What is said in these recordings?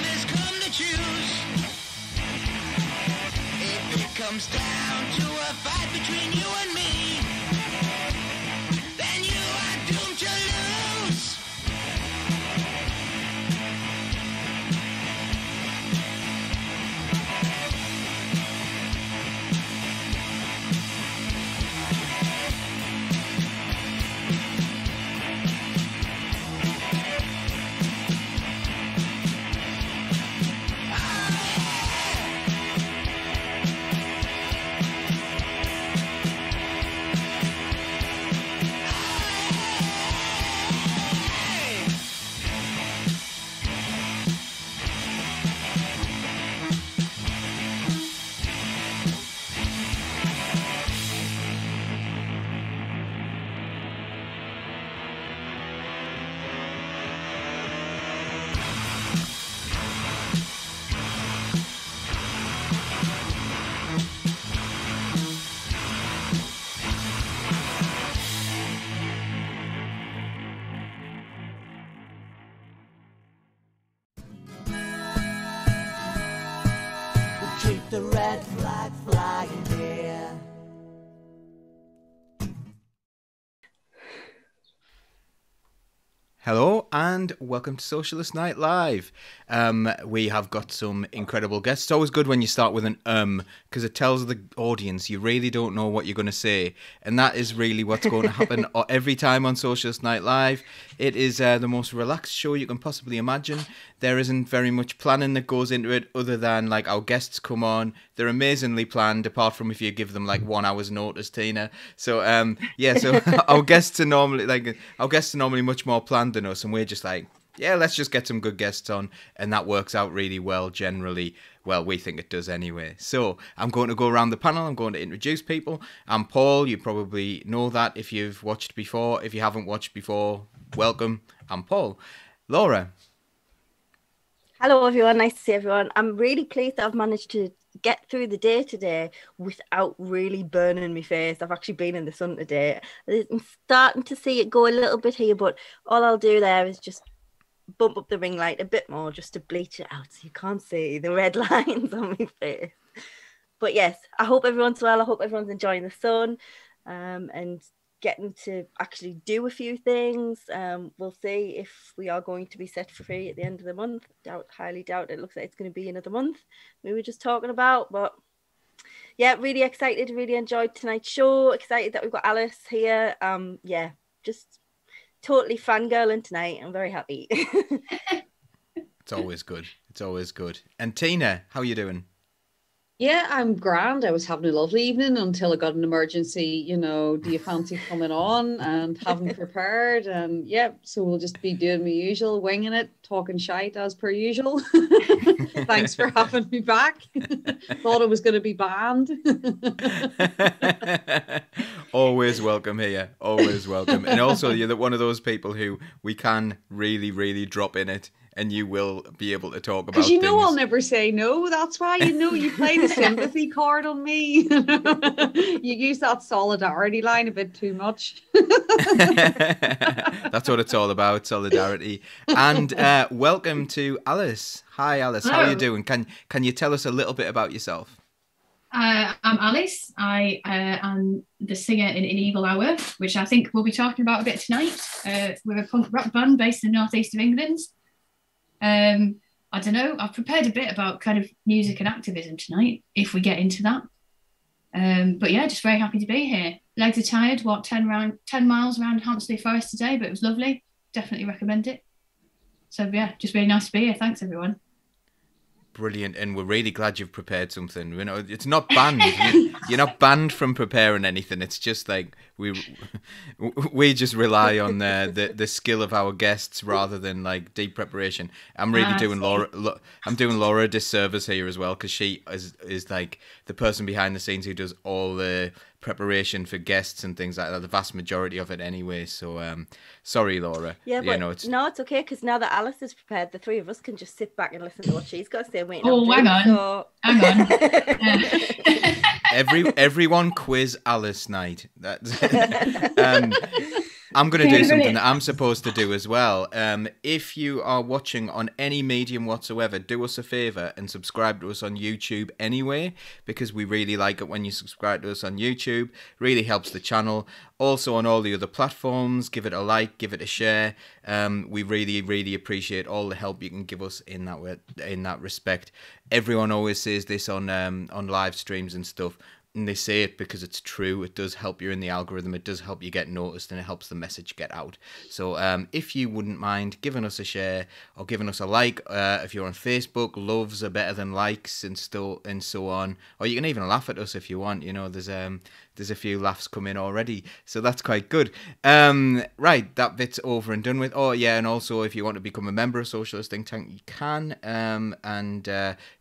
time has come to choose. If it comes down to a fight between you and me, then you are doomed to lose. Keep the red flag flying here. Hello and welcome to Socialist Night Live. We have got some incredible guests. It's always good when you start with an because it tells the audience you really don't know what you're going to say. And that is really what's going to happen every time on Socialist Night Live. It is the most relaxed show you can possibly imagine. There isn't very much planning that goes into it other than like our guests come on. They're amazingly planned apart from if you give them like 1 hour's notice, Tina. So so our guests are normally much more planned than us, and we're just like, yeah, let's just get some good guests on, and that works out really well generally. Well, we think it does anyway. So I'm going to go around the panel. I'm going to introduce people. I'm Paul. You probably know that if you've watched before. If you haven't watched before, welcome. I'm Paul. Laura. Hello everyone, nice to see everyone. I'm really pleased that I've managed to get through the day today without really burning my face. I've actually been in the sun today. I'm starting to see it go a little bit here, but all I'll do there is just bump up the ring light a bit more just to bleach it out so you can't see the red lines on my face. But yes, I hope everyone's well. I hope everyone's enjoying the sun and getting to actually do a few things. We'll see if we are going to be set free at the end of the month. Highly doubt it. Looks like it's going to be another month we were just talking about, but yeah, really excited, really enjoyed tonight's show. Excited that we've got Alice here. Yeah, just totally fangirling tonight. I'm very happy. It's always good. It's always good. And Tina, how are you doing? Yeah, I'm grand. I was having a lovely evening until I got an emergency, do you fancy coming on, and haven't prepared. And yeah, so we'll just be doing my usual, winging it, talking shite as per usual. Thanks for having me back. Thought I was going to be banned. Always welcome here. Always welcome. And also, you're one of those people who we can really, really drop in it. And you will be able to talk about because things. I'll never say no. That's why you play the sympathy card on me. You use that solidarity line a bit too much. That's what it's all about, solidarity. And welcome to Alice. Hi, Alice. Hello. How are you doing? Can you tell us a little bit about yourself? I'm Alice. I am the singer in Evil Hour, which I think we'll be talking about a bit tonight. We're a punk rock band based in the northeast of England. I don't know. I've prepared a bit about kind of music and activism tonight, if we get into that. But yeah, just very happy to be here. Legs are tired. Walked 10 miles around Hampstead Forest today, but it was lovely. Definitely recommend it. So yeah, just really nice to be here. Thanks, everyone. Brilliant, and we're really glad you've prepared something. It's not banned. You're not banned from preparing anything. It's just like we just rely on the skill of our guests rather than like deep preparation. I'm really doing Laura. I'm doing Laura a disservice here as well, because she is like the person behind the scenes who does all the preparation for guests and things like that, the vast majority of it anyway. So sorry, Laura. Yeah, but it's okay, because now that Alice is prepared, the three of us can just sit back and listen to what she's got to say. Hang on. Everyone quiz Alice night. That's I'm going to do Yeah, something brilliant. that I'm supposed to do as well. If you are watching on any medium whatsoever, do us a favour and subscribe to us on YouTube anyway, because we really like it when you subscribe to us on YouTube. Really helps the channel. Also on all the other platforms, give it a like, give it a share. We really, really appreciate all the help you can give us in that respect. Everyone always says this on live streams and stuff. And they say it because it's true. It does help you in the algorithm. It does help you get noticed, and it helps the message get out. So if you wouldn't mind giving us a share or giving us a like, if you're on Facebook, loves are better than likes and so on. Or you can even laugh at us if you want. You know, there's a few laughs coming already, so that's quite good. Right, that bit's over and done with. Oh yeah, and also if you want to become a member of Socialist Think Tank, you can. And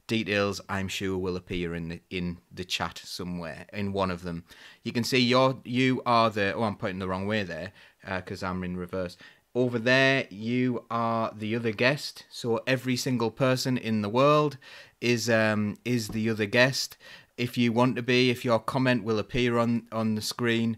details, I'm sure, will appear in the chat somewhere in one of them. You can see you are the. Oh, I'm pointing the wrong way there because I'm in reverse. Over there, you are the other guest. So every single person in the world is the other guest. If you want to be, if your comment will appear on the screen,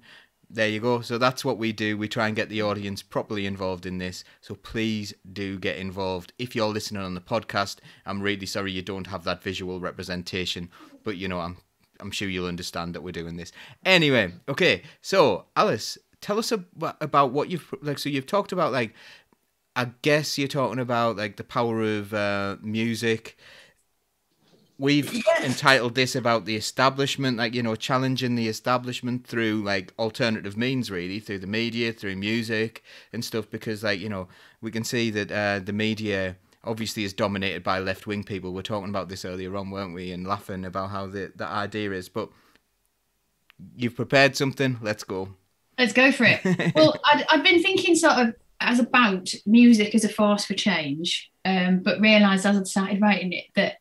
there you go. So that's what we do. We try and get the audience properly involved in this. So please do get involved. If you're listening on the podcast, I'm really sorry you don't have that visual representation, but you know, I'm sure you'll understand that we're doing this. Anyway, okay. So Alice, tell us about what you've like. So you've talked about, like, I guess you're talking about like the power of music. We've entitled this about the establishment, like, you know, challenging the establishment through like alternative means, really, through the media, through music and stuff, because, like, you know, we can see that the media obviously is dominated by left-wing people. We were talking about this earlier on, weren't we, and laughing about how the idea is. But you've prepared something. Let's go. Let's go for it. Well, I've been thinking sort of about music as a force for change, but realised as I started writing it that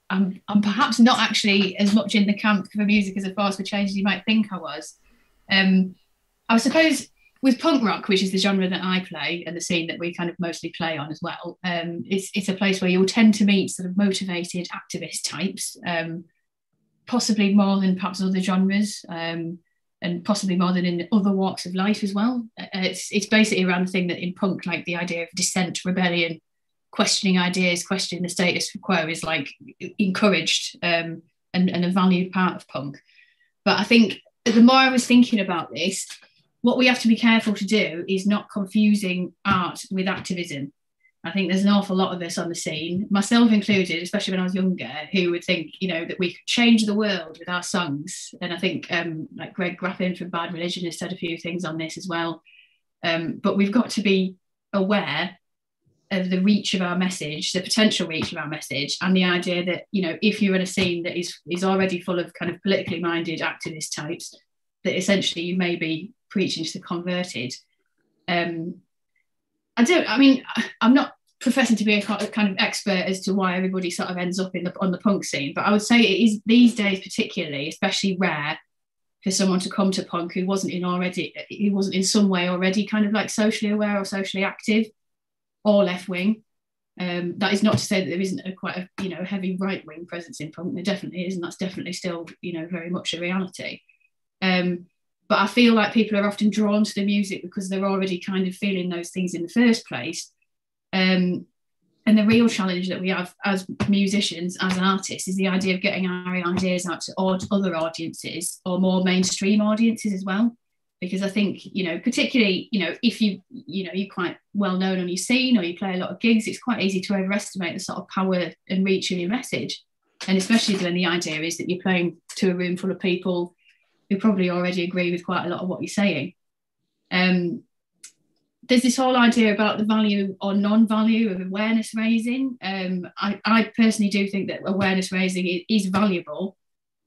I'm perhaps not actually as much in the camp for music as a force for change as you might think I was. I suppose with punk rock, which is the genre that I play and the scene that we kind of mostly play on as well, it's a place where you'll tend to meet sort of motivated activist types, possibly more than perhaps other genres, and possibly more than in other walks of life as well. It's basically around the thing that in punk, like the idea of dissent, rebellion, questioning ideas, questioning the status quo is like encouraged and a valued part of punk. But I think the more I was thinking about this, what we have to be careful to do is not confusing art with activism. I think there's an awful lot of us on the scene, myself included, especially when I was younger, who would think, you know, that we could change the world with our songs. And I think like Greg Graffin from Bad Religion has said a few things on this as well. But we've got to be aware of the reach of our message, the potential reach of our message, and the idea that, you know, if you're in a scene that is already full of kind of politically minded activist types, that essentially you may be preaching to the converted. I'm not professing to be a kind of expert as to why everybody sort of ends up on the punk scene, but I would say it is these days particularly, especially rare for someone to come to punk who wasn't in some way already kind of like socially aware or socially active or left wing. That is not to say that there isn't quite a heavy right wing presence in punk. There definitely is, and that's definitely still very much a reality. But I feel like people are often drawn to the music because they're already kind of feeling those things in the first place. And the real challenge that we have as musicians, as artists, is the idea of getting our ideas out to other audiences or more mainstream audiences as well. Because I think, particularly, if you're quite well known on your scene or you play a lot of gigs, it's quite easy to overestimate the sort of power and reach of your message. And especially when the idea is that you're playing to a room full of people who probably already agree with quite a lot of what you're saying. There's this whole idea about the value or non-value of awareness raising. I personally do think that awareness raising is valuable,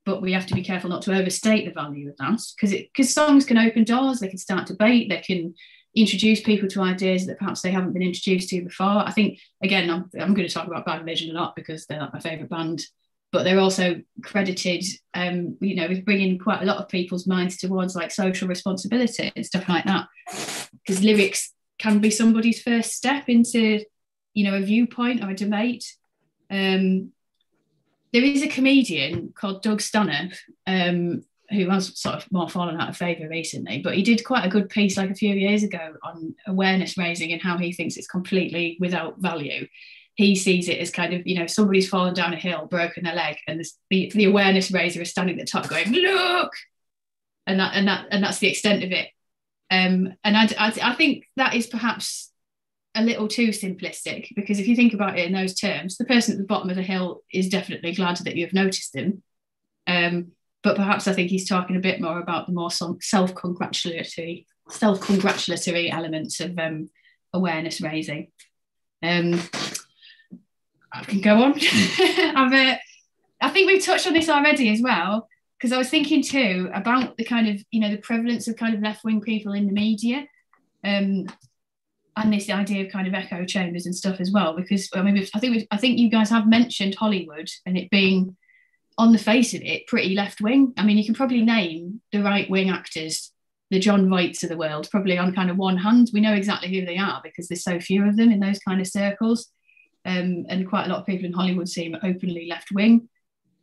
but we have to be careful not to overstate the value of that, because songs can open doors, they can start debate, they can introduce people to ideas that perhaps they haven't been introduced to before. I think, again, I'm going to talk about Bad Religion a lot because they're like my favourite band, but they're also credited, with bringing quite a lot of people's minds towards like social responsibility and stuff like that, because lyrics can be somebody's first step into, a viewpoint or a debate. There is a comedian called Doug Stanhope who has sort of more fallen out of favour recently, but he did quite a good piece like a few years ago on awareness raising and how he thinks it's completely without value. He sees it as kind of, you know, somebody's fallen down a hill, broken their leg, and the awareness raiser is standing at the top going, look, and that's the extent of it. And I think that is perhaps a little too simplistic, because if you think about it in those terms, the person at the bottom of the hill is definitely glad that you've noticed them. But perhaps I think he's talking a bit more about the more self-congratulatory elements of awareness raising. I can go on. I think we've touched on this already as well, because I was thinking too about the kind of, you know, the prevalence of kind of left-wing people in the media, and this idea of kind of echo chambers and stuff as well. Because I mean, I think you guys have mentioned Hollywood and it being, on the face of it, pretty left-wing. I mean, you can probably name the right-wing actors, the John Voights of the world, probably on kind of one hand. We know exactly who they are because there's so few of them in those kind of circles. And quite a lot of people in Hollywood seem openly left-wing,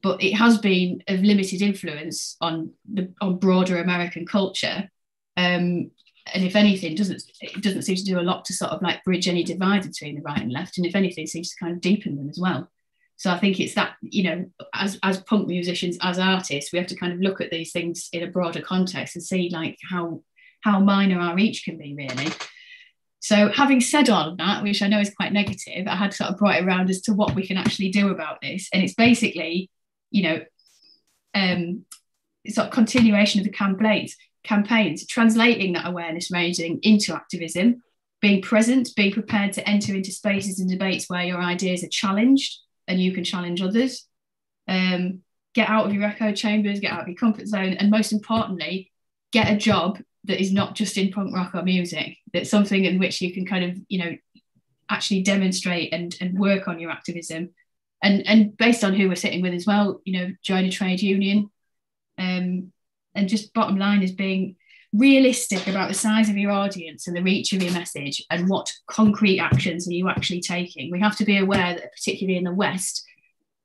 but it has been of limited influence on broader American culture. And if anything, it doesn't seem to do a lot to sort of like bridge any divide between the right and left. And if anything, it seems to kind of deepen them as well. So I think it's that, you know, as punk musicians, as artists, we have to kind of look at these things in a broader context and see like how minor our reach can be, really. So having said all of that, which I know is quite negative, I had sort of brought it around as to what we can actually do about this. And it's basically, you know, sort of continuation of the campaigns, translating that awareness raising into activism, being present, being prepared to enter into spaces and debates where your ideas are challenged and you can challenge others. Get out of your echo chambers, get out of your comfort zone, and most importantly, get a job that is not just in punk rock or music. That's something in which you can kind of, you know, actually demonstrate and work on your activism. And based on who we're sitting with as well, you know, join a trade union. And just bottom line is being realistic about the size of your audience and the reach of your message and what concrete actions are you actually taking. We have to be aware that particularly in the West,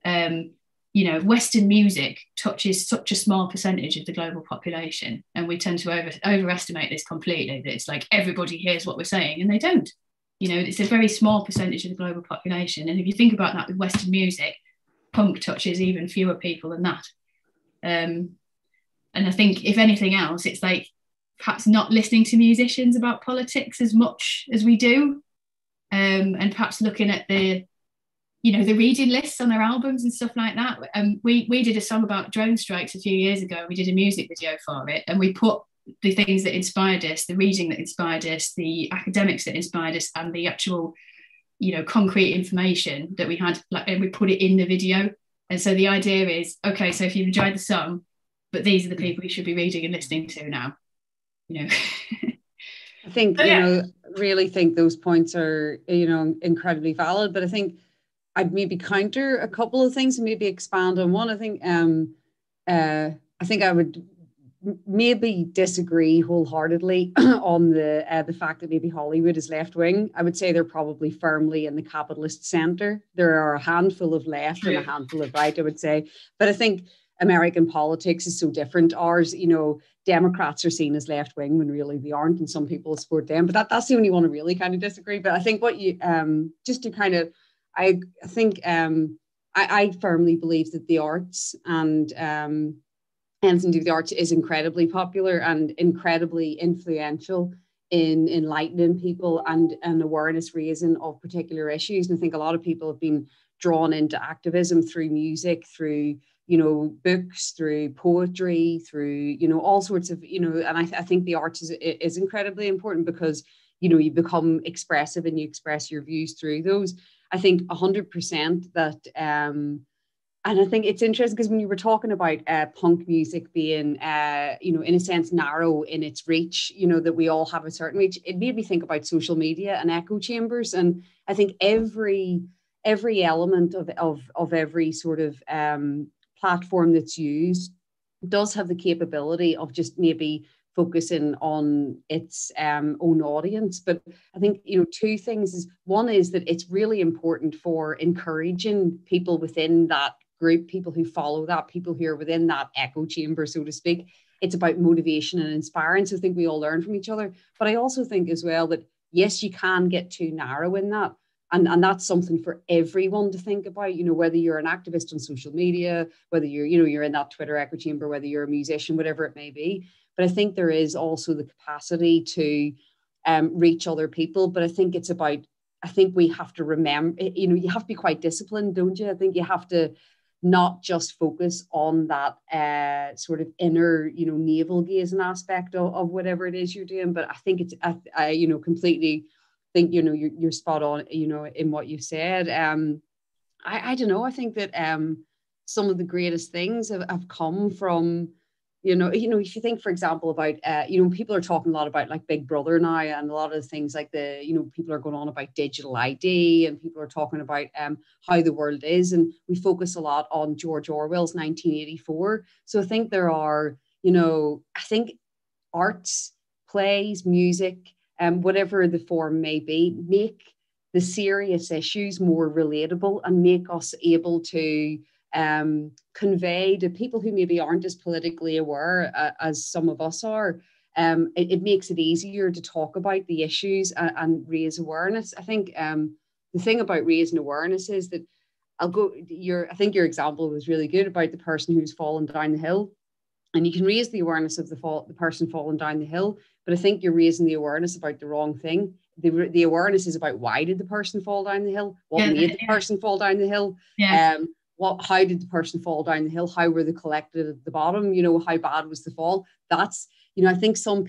you know, Western music touches such a small percentage of the global population, and we tend to overestimate this completely, that it's like everybody hears what we're saying, and they don't. You know, it's a very small percentage of the global population, and if you think about that with Western music, punk touches even fewer people than that. And I think, if anything else, it's like perhaps not listening to musicians about politics as much as we do, and perhaps looking at the, you know, the reading lists on their albums and stuff like that. We did a song about drone strikes a few years ago. We did a music video for it, and we put the things that inspired us, the reading that inspired us, the academics that inspired us, and the actual, you know, concrete information that we had, like, and we put it in the video. And so the idea is, okay, so if you've enjoyed the song, but these are the people you should be reading and listening to now, you know. I think, you know, really think those points are, you know, incredibly valid, but I think I'd maybe counter a couple of things and maybe expand on one. I think I would maybe disagree wholeheartedly on the fact that maybe Hollywood is left wing. I would say they're probably firmly in the capitalist centre. There are a handful of left and a handful of right, I would say. But I think American politics is so different. Ours, you know, Democrats are seen as left wing when really they aren't, and some people support them. But that's the only one I really kind of disagree. But I think what you just to kind of, I think I firmly believe that the arts and anything to do with the arts is incredibly popular and incredibly influential in enlightening people and awareness raising of particular issues. And I think a lot of people have been drawn into activism through music, through, you know, books, through poetry, through, you know, all sorts of, you know, and I think the arts is incredibly important because, you know, you become expressive and you express your views through those. I think 100% that, and I think it's interesting because when you were talking about punk music being, you know, in a sense narrow in its reach, you know, that we all have a certain reach, it made me think about social media and echo chambers. And I think every element of every sort of platform that's used does have the capability of just maybe focusing on its own audience. But I think, you know, two things is, one is that it's really important for encouraging people within that group, people who follow that, people who are within that echo chamber, so to speak. It's about motivation and inspiring. So I think we all learn from each other. But I also think as well that, yes, you can get too narrow in that. And that's something for everyone to think about, you know, whether you're an activist on social media, whether you're, you know, you're in that Twitter echo chamber, whether you're a musician, whatever it may be. But I think there is also the capacity to reach other people. But I think it's about, I think we have to remember, you know, you have to be quite disciplined, don't you? I think you have to not just focus on that sort of inner, you know, navel gazing aspect of whatever it is you're doing. But I think it's, I you know, completely think, you know, you're spot on, you know, in what you said. I don't know. I think that some of the greatest things have come from, you know, if you think, for example, about, you know, people are talking a lot about like Big Brother now, and a lot of things like the, you know, people are going on about digital ID, and people are talking about how the world is. And we focus a lot on George Orwell's 1984. So I think there are, you know, I think arts, plays, music, whatever the form may be, make the serious issues more relatable and make us able to convey to people who maybe aren't as politically aware as some of us are. It makes it easier to talk about the issues and raise awareness. I think the thing about raising awareness is that I think your example was really good about the person who's fallen down the hill. And you can raise the awareness of the person falling down the hill, but I think you're raising the awareness about the wrong thing. The awareness is about, why did the person fall down the hill? What made the person fall down the hill? Yeah. How did the person fall down the hill? How were they collected at the bottom? You know, how bad was the fall? That's, you know, I think some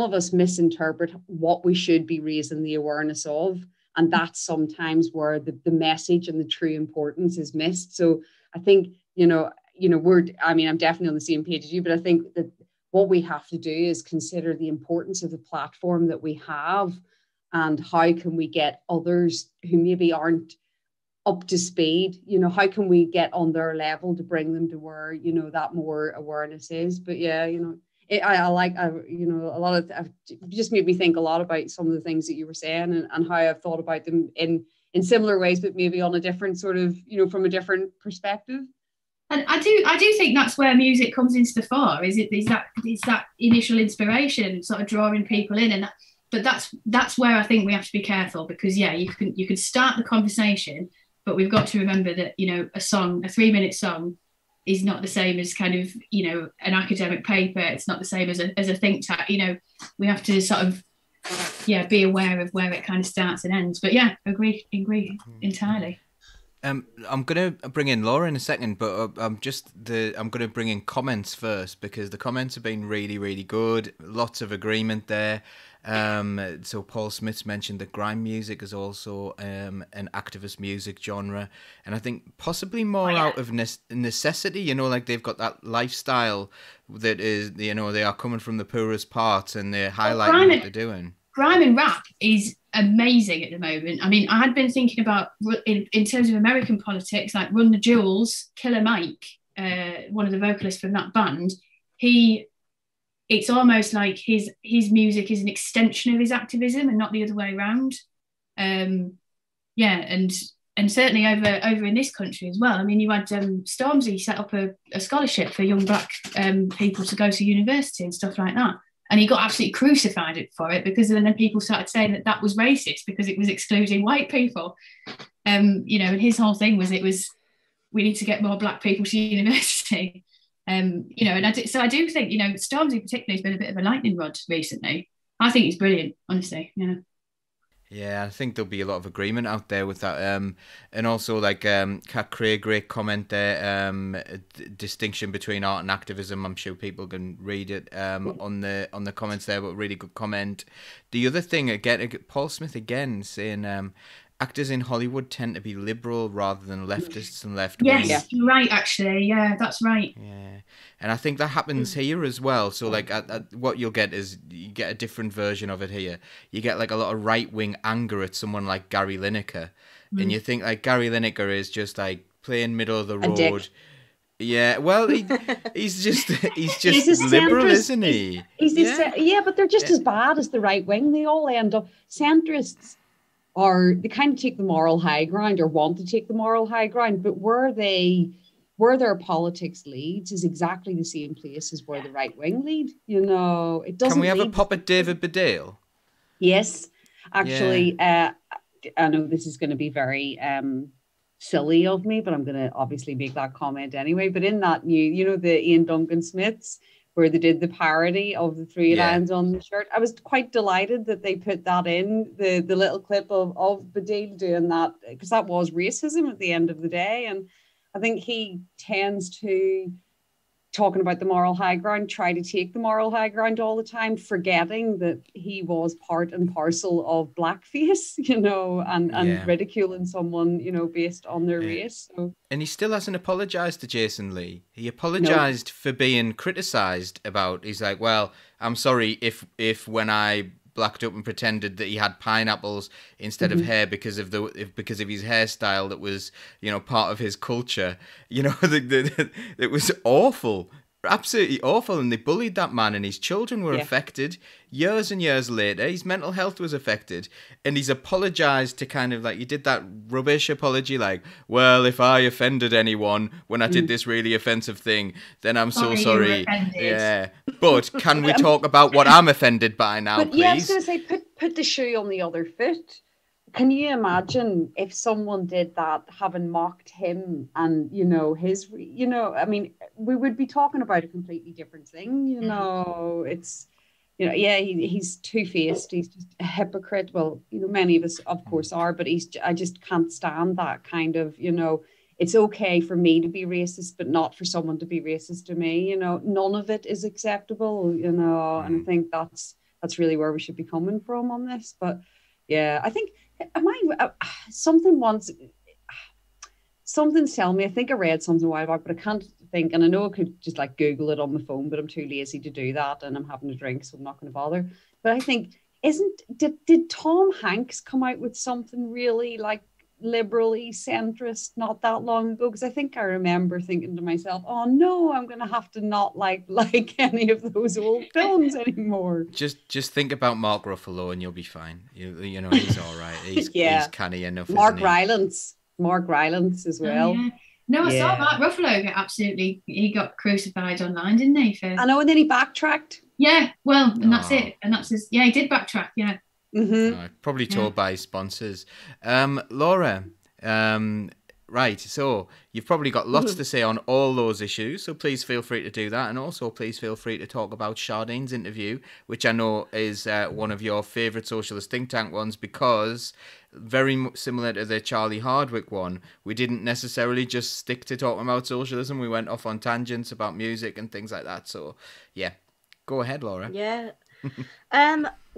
of us misinterpret what we should be raising the awareness of. And that's sometimes where the message and the true importance is missed. So I think, I'm definitely on the same page as you, but I think that what we have to do is consider the importance of the platform that we have, and how can we get others who maybe aren't up to speed, you know, how can we get on their level to bring them to where, you know, that more awareness is. But yeah, you know, a lot of it just made me think a lot about some of the things that you were saying, and how I've thought about them in similar ways, but maybe on a different sort of, you know, from a different perspective. And I do think that's where music comes into the fore. Is that initial inspiration, sort of drawing people in, but that's where I think we have to be careful, because you can start the conversation, but we've got to remember that, you know, a 3-minute song is not the same as kind of, you know, an academic paper. It's not the same as a think tank. You know, we have to sort of be aware of where it kind of starts and ends. But yeah, agree entirely. I'm gonna bring in Laura in a second, but I'm gonna bring in comments first, because the comments have been really, really good. Lots of agreement there. So Paul Smith's mentioned that grime music is also an activist music genre, and I think possibly more out of necessity. You know, like they've got that lifestyle that is, you know, they are coming from the poorest parts and they're highlighting what they're doing. Grime and rap is amazing at the moment. I mean, I had been thinking about, in terms of American politics, like Run the Jewels, Killer Mike, one of the vocalists from that band, it's almost like his music is an extension of his activism and not the other way around. And certainly over in this country as well. I mean, you had Stormzy set up a scholarship for young black people to go to university and stuff like that. And he got absolutely crucified for it, because then people started saying that was racist because it was excluding white people. You know, and his whole thing was we need to get more black people to university. You know, and I do think, you know, Stormzy particularly has been a bit of a lightning rod recently. I think he's brilliant, honestly. Yeah. Yeah, I think there'll be a lot of agreement out there with that. And also, like, Kat Craig, great comment there. Distinction between art and activism. I'm sure people can read it on the comments there, but really good comment. The other thing, again, Paul Smith again saying, actors in Hollywood tend to be liberal rather than leftists and left-wing. Yes, you're right, actually. Yeah, that's right. Yeah, and I think that happens here as well. So, like, what you'll get is you get a different version of it here. You get, like, a lot of right-wing anger at someone like Gary Lineker. And you think, like, Gary Lineker is just, like, plain middle of the road. Yeah, well, he's just liberal, isn't he? But they're just as bad as the right wing. They all end up centrists. are, they kind of take the moral high ground or want to take the moral high ground, but where their politics leads is exactly the same place as where the right wing lead. You know, it doesn't. Can we have a lead pop at David Baddiel? Yes, actually, I know this is going to be very silly of me, but I'm going to obviously make that comment anyway. But in that new, you know, the Ian Duncan Smiths, where they did the parody of the three lions on the shirt, I was quite delighted that they put that in, the little clip of Baddiel doing that, because that was racism at the end of the day. And I think he tends to, talking about the moral high ground, try to take the moral high ground all the time, forgetting that he was part and parcel of blackface, you know, and ridiculing someone, you know, based on their race. So. And he still hasn't apologized to Jason Lee. He apologized for being criticized about, he's like, well, I'm sorry if when I blacked up and pretended that he had pineapples instead of hair because of his hairstyle that was, you know, part of his culture. You know, it was awful, absolutely awful, and they bullied that man, and his children were affected. Years and years later, his mental health was affected, and he's apologized to kind of like, he did that rubbish apology like, well, if I offended anyone when I did this really offensive thing, then I'm so sorry. Yeah, but can we talk about what I'm offended by now, please? Yeah, I was going to say, put the shoe on the other foot. Can you imagine if someone did that, having mocked him and, you know, his, you know, I mean, we would be talking about a completely different thing, you know. It's, you know, he's two-faced, he's just a hypocrite. Well, you know, many of us, of course, are, but I just can't stand that kind of, you know, it's okay for me to be racist, but not for someone to be racist to me, you know. None of it is acceptable, you know, and I think that's really where we should be coming from on this. But yeah, I think, something's telling me, I think I read something a while back, but I can't think, and I know I could just like Google it on my phone, but I'm too lazy to do that, and I'm having a drink, so I'm not going to bother. But I think, did Tom Hanks come out with something really like liberally centrist not that long ago? Because I think I remember thinking to myself, oh no, I'm going to have to not like any of those old films anymore. Just think about Mark Ruffalo and you'll be fine. You know, he's all right. He's canny enough. Mark Rylance as well. Yeah. No, I saw Mark Ruffalo he got crucified online, didn't he? I know, and then he backtracked. Yeah, well, and that's it. And that's his, he did backtrack, yeah. Probably told by his sponsors. Laura, right, so you've probably got lots to say on all those issues, so please feel free to do that, and also please feel free to talk about Chardane's interview, which I know is one of your favourite socialist think tank ones, because very similar to the Charlie Hardwick one, we didn't necessarily just stick to talking about socialism, we went off on tangents about music and things like that. So yeah, go ahead, Laura.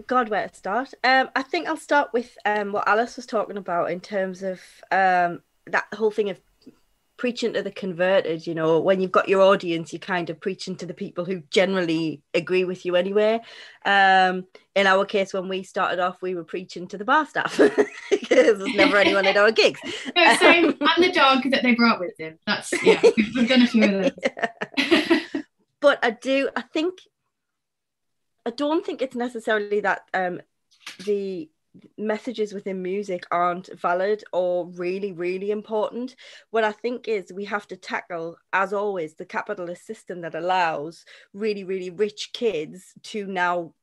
God, where to start? I think I'll start with what Alice was talking about in terms of that whole thing of preaching to the converted. You know, when you've got your audience, you're kind of preaching to the people who generally agree with you anyway. In our case, when we started off, we were preaching to the bar staff because there's never anyone at our gigs. No, same. And the dog that they brought with them. That's, we've done a few of those. But I don't think it's necessarily that the messages within music aren't valid or really, really important. What I think is we have to tackle, as always, the capitalist system that allows really, really rich kids to now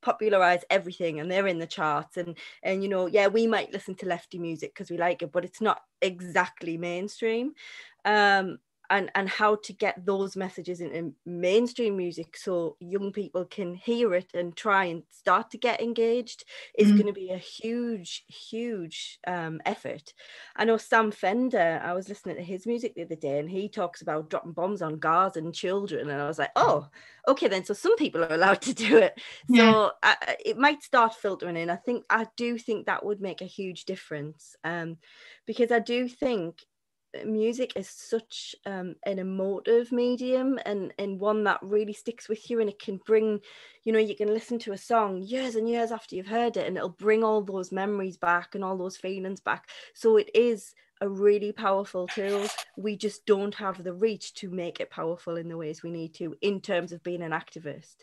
popularize everything, and they're in the charts, and you know, we might listen to lefty music because we like it, but it's not exactly mainstream. And how to get those messages into mainstream music so young people can hear it and try and start to get engaged is going to be a huge effort. I know Sam Fender, I was listening to his music the other day, and he talks about dropping bombs on Gaza and children, and I was like, oh, okay then, so some people are allowed to do it. So it might start filtering in. I do think that would make a huge difference, because I do think music is such an emotive medium, and one that really sticks with you, and it can bring, you know, you can listen to a song years and years after you've heard it, and it'll bring all those memories back and all those feelings back. So it is a really powerful tool. We just don't have the reach to make it powerful in the ways we need to in terms of being an activist.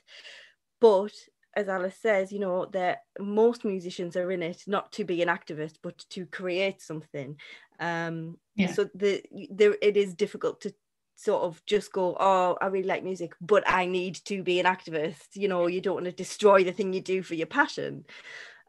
But as Alice says, you know, that most musicians are in it not to be an activist, but to create something. So it is difficult to sort of just go, oh, I really like music, but I need to be an activist. You know, you don't want to destroy the thing you do for your passion.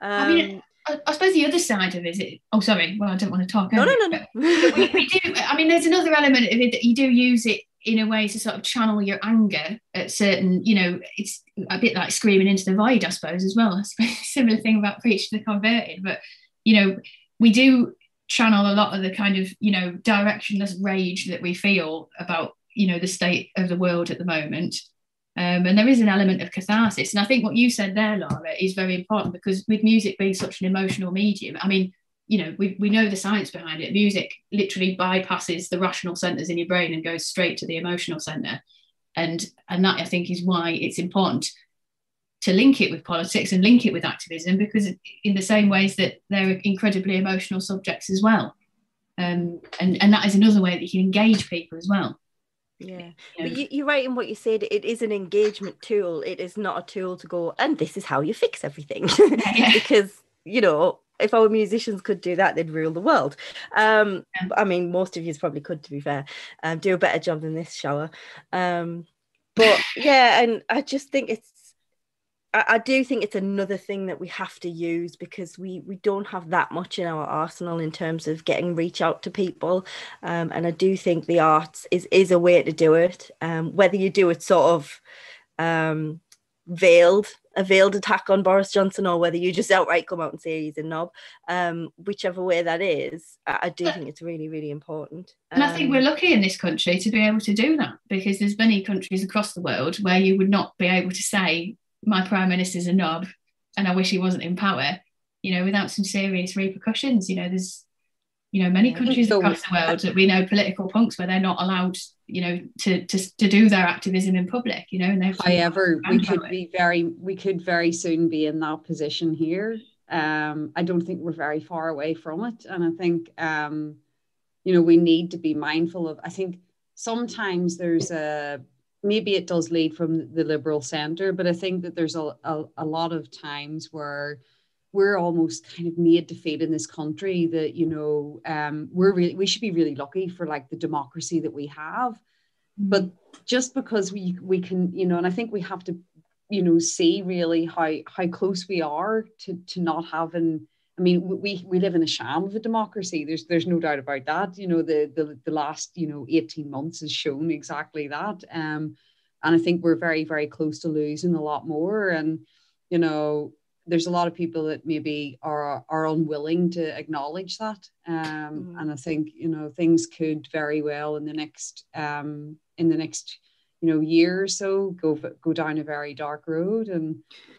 I mean, I suppose the other side of it is, oh, sorry, well, I don't want to talk over No. But we do, I mean, there's another element of it that you do use it in a way to sort of channel your anger at certain, you know, it's a bit like screaming into the void, I suppose, as well. I suppose a similar thing about Preach to the Converted. But, you know, we do channel a lot of the kind of, you know, directionless rage that we feel about, you know, the state of the world at the moment. And there is an element of catharsis. And I think what you said there, Laura, is very important, because with music being such an emotional medium, I mean, you know, we know the science behind it. Music literally bypasses the rational centers in your brain and goes straight to the emotional center. And that, I think, is why it's important to link it with politics and link it with activism, because in the same ways that they're incredibly emotional subjects as well. And that is another way that you can engage people as well. Yeah, but you're right in what you said. It is an engagement tool. It is not a tool to go, and this is how you fix everything. Because, you know, if our musicians could do that, they'd rule the world. I mean, most of you probably could, to be fair, do a better job than this shower. But yeah, and I just think I do think it's another thing that we have to use, because we don't have that much in our arsenal in terms of getting reach out to people. And I do think the arts is a way to do it. Whether you do it sort of veiled attack on Boris Johnson, or whether you just outright come out and say he's a knob, whichever way that is, I do think it's really, really important. And I think we're lucky in this country to be able to do that, because there's many countries across the world where you would not be able to say, my prime minister's a knob and I wish he wasn't in power, you know, without some serious repercussions. You know, there's, you know, many countries across the world that we know political punks where they're not allowed, you know, to do their activism in public, you know. And however, we could very soon be in that position here. I don't think we're very far away from it. And I think, you know, we need to be mindful of, I think sometimes there's maybe it does lead from the liberal centre, but I think that there's a lot of times where we're almost kind of made to feel in this country that, you know, we should be really lucky for like the democracy that we have. But just because we can, you know, and I think we have to, you know, see really how close we are to not having. I mean, we live in a sham of a democracy. There's no doubt about that. You know, the last, you know, 18 months has shown exactly that. And I think we're very, very close to losing a lot more. And, you know, there's a lot of people that maybe are unwilling to acknowledge that. And I think, you know, things could very well in the next you know, year or so go down a very dark road. And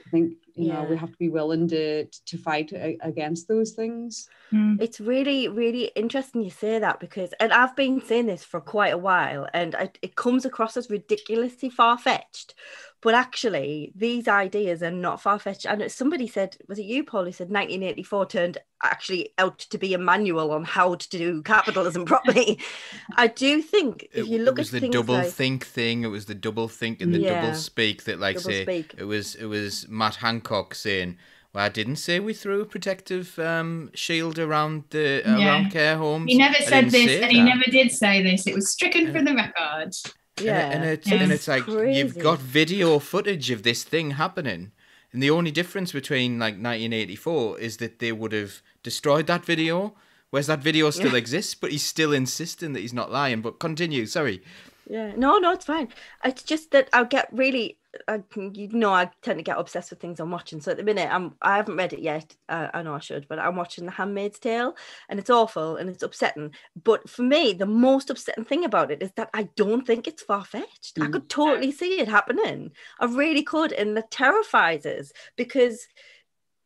I think, you know, we have to be willing to fight against those things. It's really, really interesting you say that, because, and I've been saying this for quite a while, and it comes across as ridiculously far-fetched, but actually these ideas are not far-fetched. And somebody said, was it you, Paul, who said 1984 turned actually out to be a manual on how to do capitalism properly? I do think if you look at things, it was the double think thing, it was the double think and the double speak that, like, say, it was Matt Hancock saying, well, I didn't say we threw a protective shield around around care homes. He never said this, and he never did say this. It was stricken from the records. Yeah, and it's like crazy. You've got video footage of this thing happening, and the only difference between like 1984 is that they would have destroyed that video, whereas that video still exists, but he's still insisting that he's not lying. But continue, sorry. Yeah, no, it's fine. It's just that I'll get really, you know, I tend to get obsessed with things I'm watching. So at the minute, I haven't read it yet. I know I should, but I'm watching The Handmaid's Tale, and it's awful and it's upsetting. But for me, the most upsetting thing about it is that I don't think it's far-fetched. I could totally see it happening. I really could, and that terrifies us, because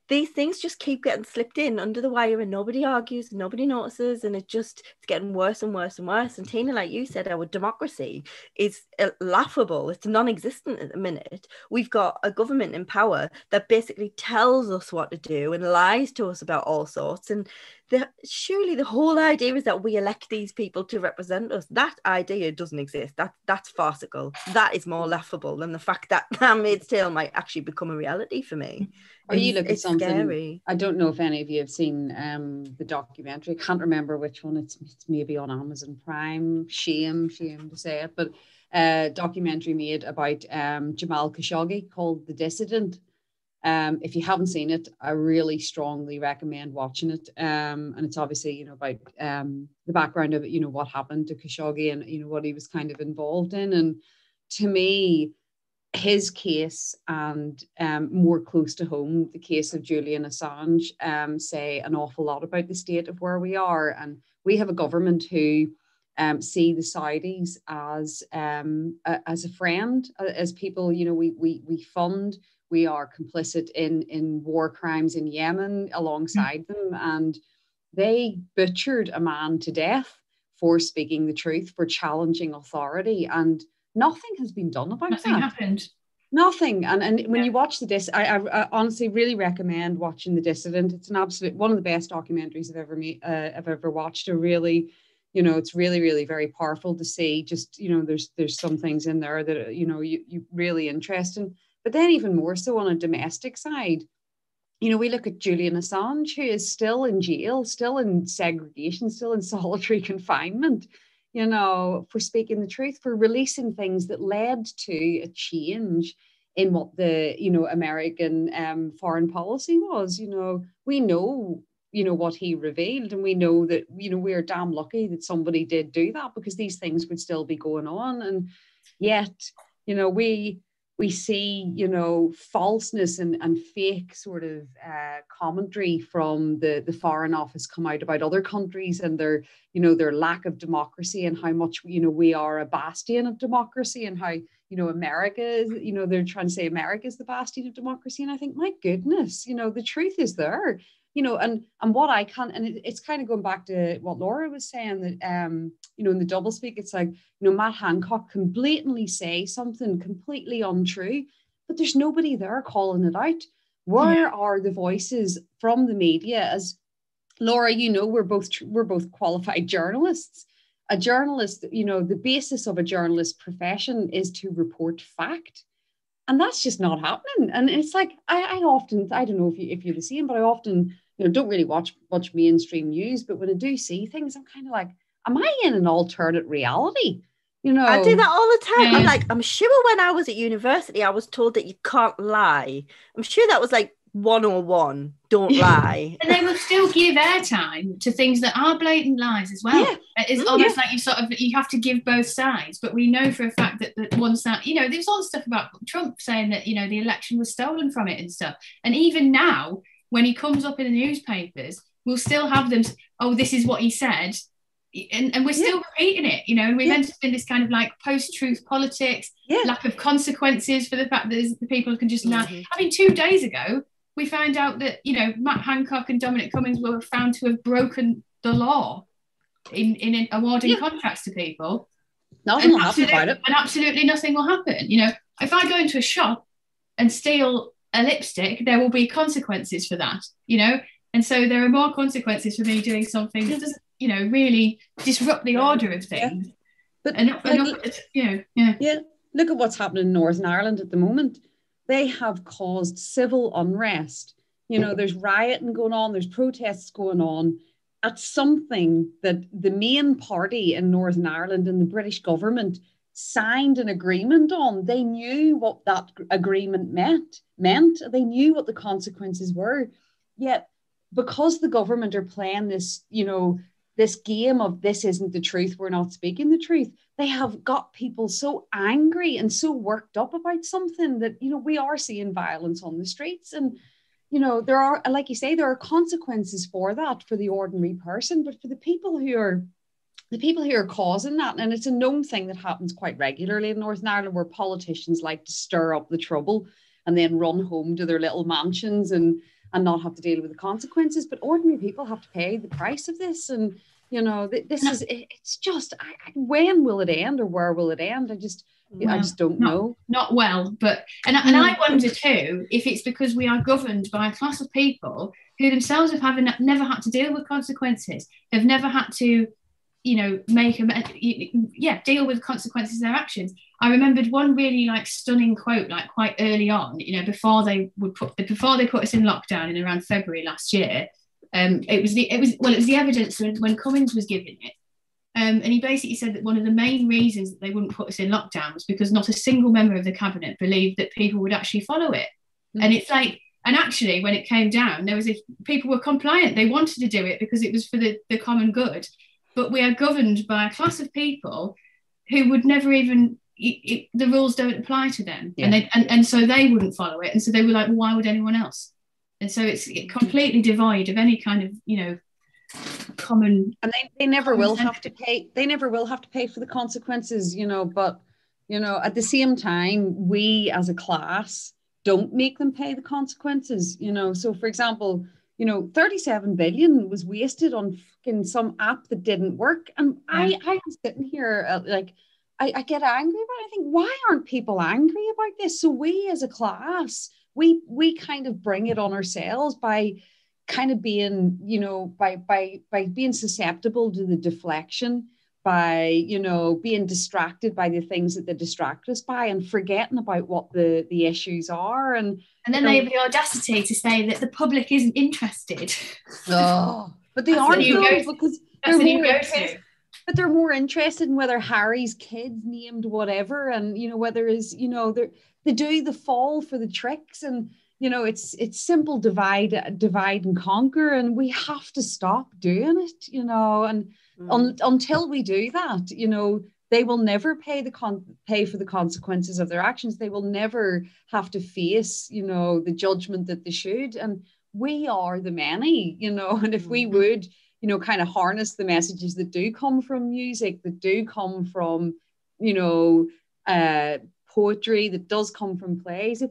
these things just keep getting slipped in under the wire, and nobody argues, nobody notices, and it's getting worse and worse and worse. And Tina, like you said, our democracy is laughable. It's non-existent at the minute. We've got a government in power that basically tells us what to do and lies to us about all sorts. And surely the whole idea is that we elect these people to represent us. That idea doesn't exist. That's farcical. That is more laughable than the fact that Handmaid's Tale might actually become a reality for me. Or you look at something. Scary. I don't know if any of you have seen the documentary. I can't remember which one. It's maybe on Amazon Prime. Shame to say it, but documentary made about Jamal Khashoggi called The Dissident. If you haven't seen it, I really strongly recommend watching it. And it's obviously, about the background of it, what happened to Khashoggi and, what he was kind of involved in. And to me, his case and more close to home, the case of Julian Assange, say an awful lot about the state of where we are. And we have a government who see the Saudis as a friend, as people, we fund. We are complicit in war crimes in Yemen alongside them. And they butchered a man to death for speaking the truth, for challenging authority. And nothing has been done about that. Nothing happened. Nothing. And when you watch I honestly really recommend watching The Dissident. It's an absolute one of the best documentaries I've ever watched. It's really, really very powerful to see. Just, there's some things in there that, you really interesting. But then even more so on a domestic side, we look at Julian Assange, who is still in jail, still in segregation, still in solitary confinement, for speaking the truth, for releasing things that led to a change in what the, American foreign policy was. We know, what he revealed, and we know that, we're damn lucky that somebody did do that, because these things would still be going on. And yet, we see, falseness and fake sort of commentary from the Foreign Office come out about other countries and their lack of democracy, and how much, we are a bastion of democracy, and how, America is, they're trying to say America is the bastion of democracy. And I think, my goodness, the truth is there, and what I can, and it's kind of going back to what Laura was saying, that, in the doublespeak, it's like, Matt Hancock can blatantly say something completely untrue, but there's nobody there calling it out. Where are the voices from the media? As Laura, we're both qualified journalists. A journalist, the basis of a journalist profession is to report fact. And that's just not happening. And it's like, I often, I don't know if you're the same, but I often, don't really watch mainstream news, but when I do see things, I'm kind of like, am I in an alternate reality? I do that all the time. Yeah. I'm like, I'm sure when I was at university, I was told that you can't lie. I'm sure that was like 101, don't lie. And they will still give airtime to things that are blatant lies as well. It's almost like you have to give both sides. But we know for a fact that one side, there's all the stuff about Trump saying that, the election was stolen from it and stuff. And even now, when he comes up in the newspapers, we'll still have them, oh, this is what he said. And we're still repeating it, and we've entered in this kind of like post-truth politics, lack of consequences for the fact that the people can just lie. I mean, 2 days ago, we found out that, Matt Hancock and Dominic Cummings were found to have broken the law in awarding contracts to people. Nothing will happen about it. And absolutely nothing will happen. If I go into a shop and steal a lipstick, there will be consequences for that, and so there are more consequences for me doing something that doesn't, really disrupt the order of things. But look at what's happening in Northern Ireland at the moment. They have caused civil unrest. There's rioting going on, there's protests going on at something that the main party in Northern Ireland and the British government signed an agreement on. They knew what that agreement meant. They knew what the consequences were. Yet, because the government are playing this, this game of this isn't the truth, we're not speaking the truth, they have got people so angry and so worked up about something that, we are seeing violence on the streets. And, there are, like you say, there are consequences for that for the ordinary person, but for the people who are causing that, and it's a known thing that happens quite regularly in Northern Ireland, where politicians like to stir up the trouble and then run home to their little mansions and not have to deal with the consequences. But ordinary people have to pay the price of this. And You know, it's just, when will it end, or where will it end? I just don't know. Not well, but and I wonder too if it's because we are governed by a class of people who themselves have never had to deal with consequences, have never had to, deal with consequences of their actions. I remembered one really like stunning quote, like quite early on, before they put us in lockdown in around February last year. It was the evidence when Cummings was giving it. And he basically said that one of the main reasons that they wouldn't put us in lockdown was because not a single member of the cabinet believed that people would actually follow it. Mm-hmm. And it's like, and actually when it came down, people were compliant. They wanted to do it because it was for the common good. But we are governed by a class of people who would never even, the rules don't apply to them. Yeah. And so they wouldn't follow it. And so they were like, well, why would anyone else? And so it's completely devoid of any kind of, common. And they never will have to pay. They never will have to pay for the consequences, but, at the same time, we as a class don't make them pay the consequences, So for example, 37 billion was wasted on fucking some app that didn't work. And I am sitting here I get angry about it. I think, why aren't people angry about this? So we as a class, we kind of bring it on ourselves by kind of being, by being susceptible to the deflection, by, being distracted by the things that they distract us by, and forgetting about what the issues are. And then they have the audacity to say that the public isn't interested. Oh, but they aren't, because they're more interested. But they're more interested in whether Harry's kid's named whatever, and whether they do the fall for the tricks, and it's simple divide and conquer, and we have to stop doing it, and until we do that, they will never pay for the consequences of their actions. They will never have to face, the judgment that they should. And we are the many, and if we would, kind of harness the messages that do come from music, that do come from, poetry, that does come from plays,